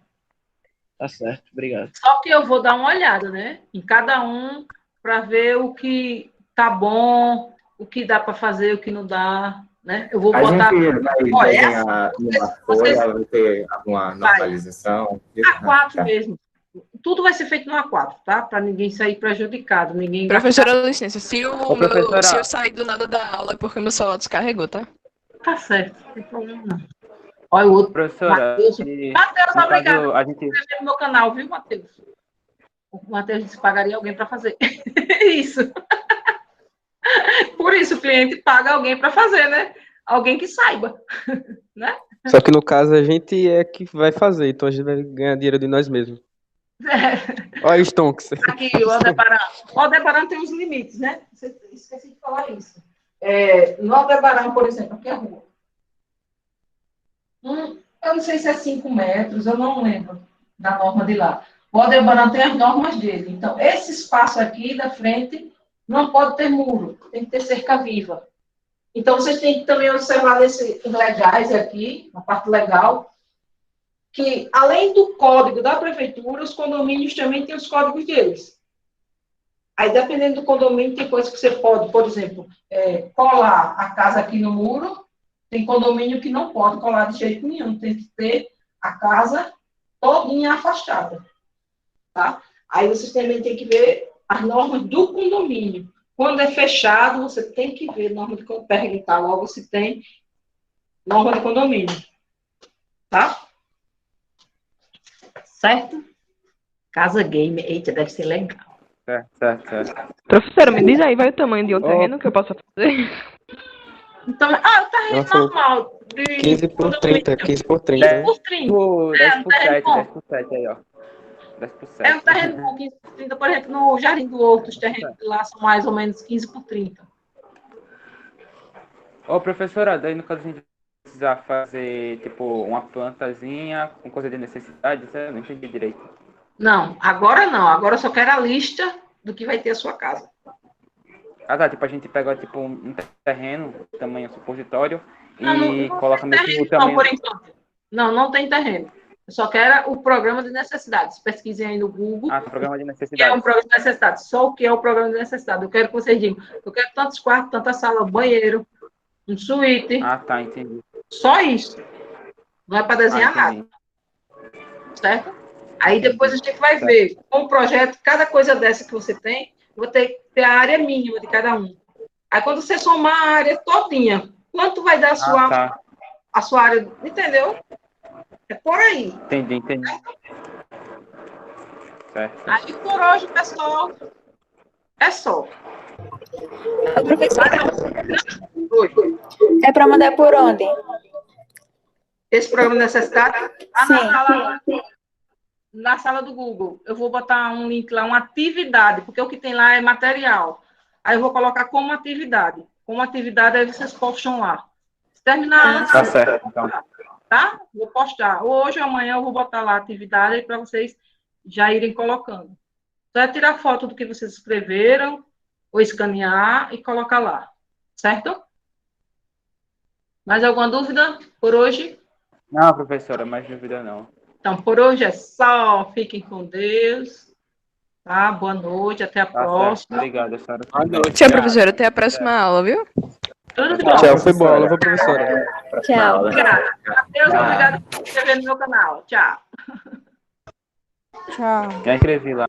Tá certo, obrigado. Só que eu vou dar uma olhada, né? Em cada um, para ver o que tá bom, o que dá para fazer, o que não dá, né? Eu vou botar. A gente vai desenhar numa folha, vai ter alguma normalização. A4 mesmo. Tudo vai ser feito no A4, tá? Para ninguém sair prejudicado, ninguém. Professora, licença, se professora. eu sair do nada da aula é porque meu celular descarregou, tá? Tá certo, não tem problema não. Olha o outro. Professora, Matheus, obrigado a gente... por se inscrever no meu canal, viu, Matheus? O Matheus disse que pagaria alguém para fazer. Isso. Por isso o cliente paga alguém para fazer, né? Alguém que saiba, né? Só que no caso a gente é que vai fazer, então a gente vai ganhar dinheiro de nós mesmos. Olha o Stonks. Aqui, o Aldebaran. O Aldebaran tem uns limites, né? Esqueci de falar isso. No Aldebaran, por exemplo, aqui é a rua. Eu não sei se é 5 metros, eu não lembro da norma de lá. O Aldebaran tem as normas dele. Então, esse espaço aqui da frente não pode ter muro, tem que ter cerca viva. Então, vocês têm que também observar nesses legais aqui, na parte legal, que, além do código da prefeitura, os condomínios também têm os códigos deles. Aí, dependendo do condomínio, tem coisas que você pode, por exemplo, colar a casa aqui no muro. Tem condomínio que não pode colar de jeito nenhum. Tem que ter a casa todinha afastada. Tá? Aí, vocês também têm que ver as normas do condomínio. Quando é fechado, você tem que ver norma de condomínio. Perguntar logo se tem norma de condomínio. Tá? Certo? Casa game. Eita, deve ser legal. Certo. Professora, me diz aí, vai o tamanho de um terreno que eu posso fazer? Então, o terreno normal. 15 por 30, 15 por 30. 10 por 7, 10 por 7 aí, ó. 10 por 7. É um terreno com 15 por 30, por exemplo, no Jardim do Horto, os terrenos lá são mais ou menos 15 por 30. Ô, professora, daí no caso a gente precisar fazer, tipo, uma plantazinha com coisa de necessidade, eu não entendi direito. Não, agora não. Agora eu só quero a lista do que vai ter a sua casa. Tá, tipo, a gente pega, tipo, um terreno, tamanho supositório, e coloca meio que o tamanho... Não, por enquanto. Não tem terreno. Eu só quero o programa de necessidades. Pesquisem aí no Google. Programa de O que é necessidade. um programa de necessidades. Só o que é o programa de necessidade. Eu quero que vocês digam. Eu quero tantos quartos, tanta sala, banheiro, um suíte. Tá, entendi. Só isso. Não é para desenhar nada. Certo? Aí depois a gente vai ver, com o projeto, cada coisa dessa que você tem, eu vou ter que ter a área mínima de cada um. Aí quando você somar a área todinha, quanto vai dar a sua área, entendeu? É por aí. Entendi. Certo. Aí por hoje, pessoal, é só. Professora, é para mandar por onde? Esse programa de necessidade, Sim. na sala do Google. Eu vou botar um link lá, uma atividade, porque o que tem lá é material. Aí eu vou colocar como atividade. Como atividade, aí vocês postam lá. Se terminar antes, Tá certo, então. Tá? Vou postar. Hoje ou amanhã eu vou botar lá a atividade para vocês já irem colocando. Só é tirar foto do que vocês escreveram ou escanear e colocar lá, certo? Mais alguma dúvida por hoje? Não, professora, mais dúvida não. Então, por hoje é só. Fiquem com Deus. Tá? Boa noite, até a Tá certo. próxima. Obrigado, a senhora. Tchau, professora. Até a próxima aula, viu? Tudo de bom. Tchau, foi boa aula, viu, professora? Tchau. Obrigada. Adeus, obrigada por se inscrever no meu canal. Tchau. Tchau. Já inscrevi lá.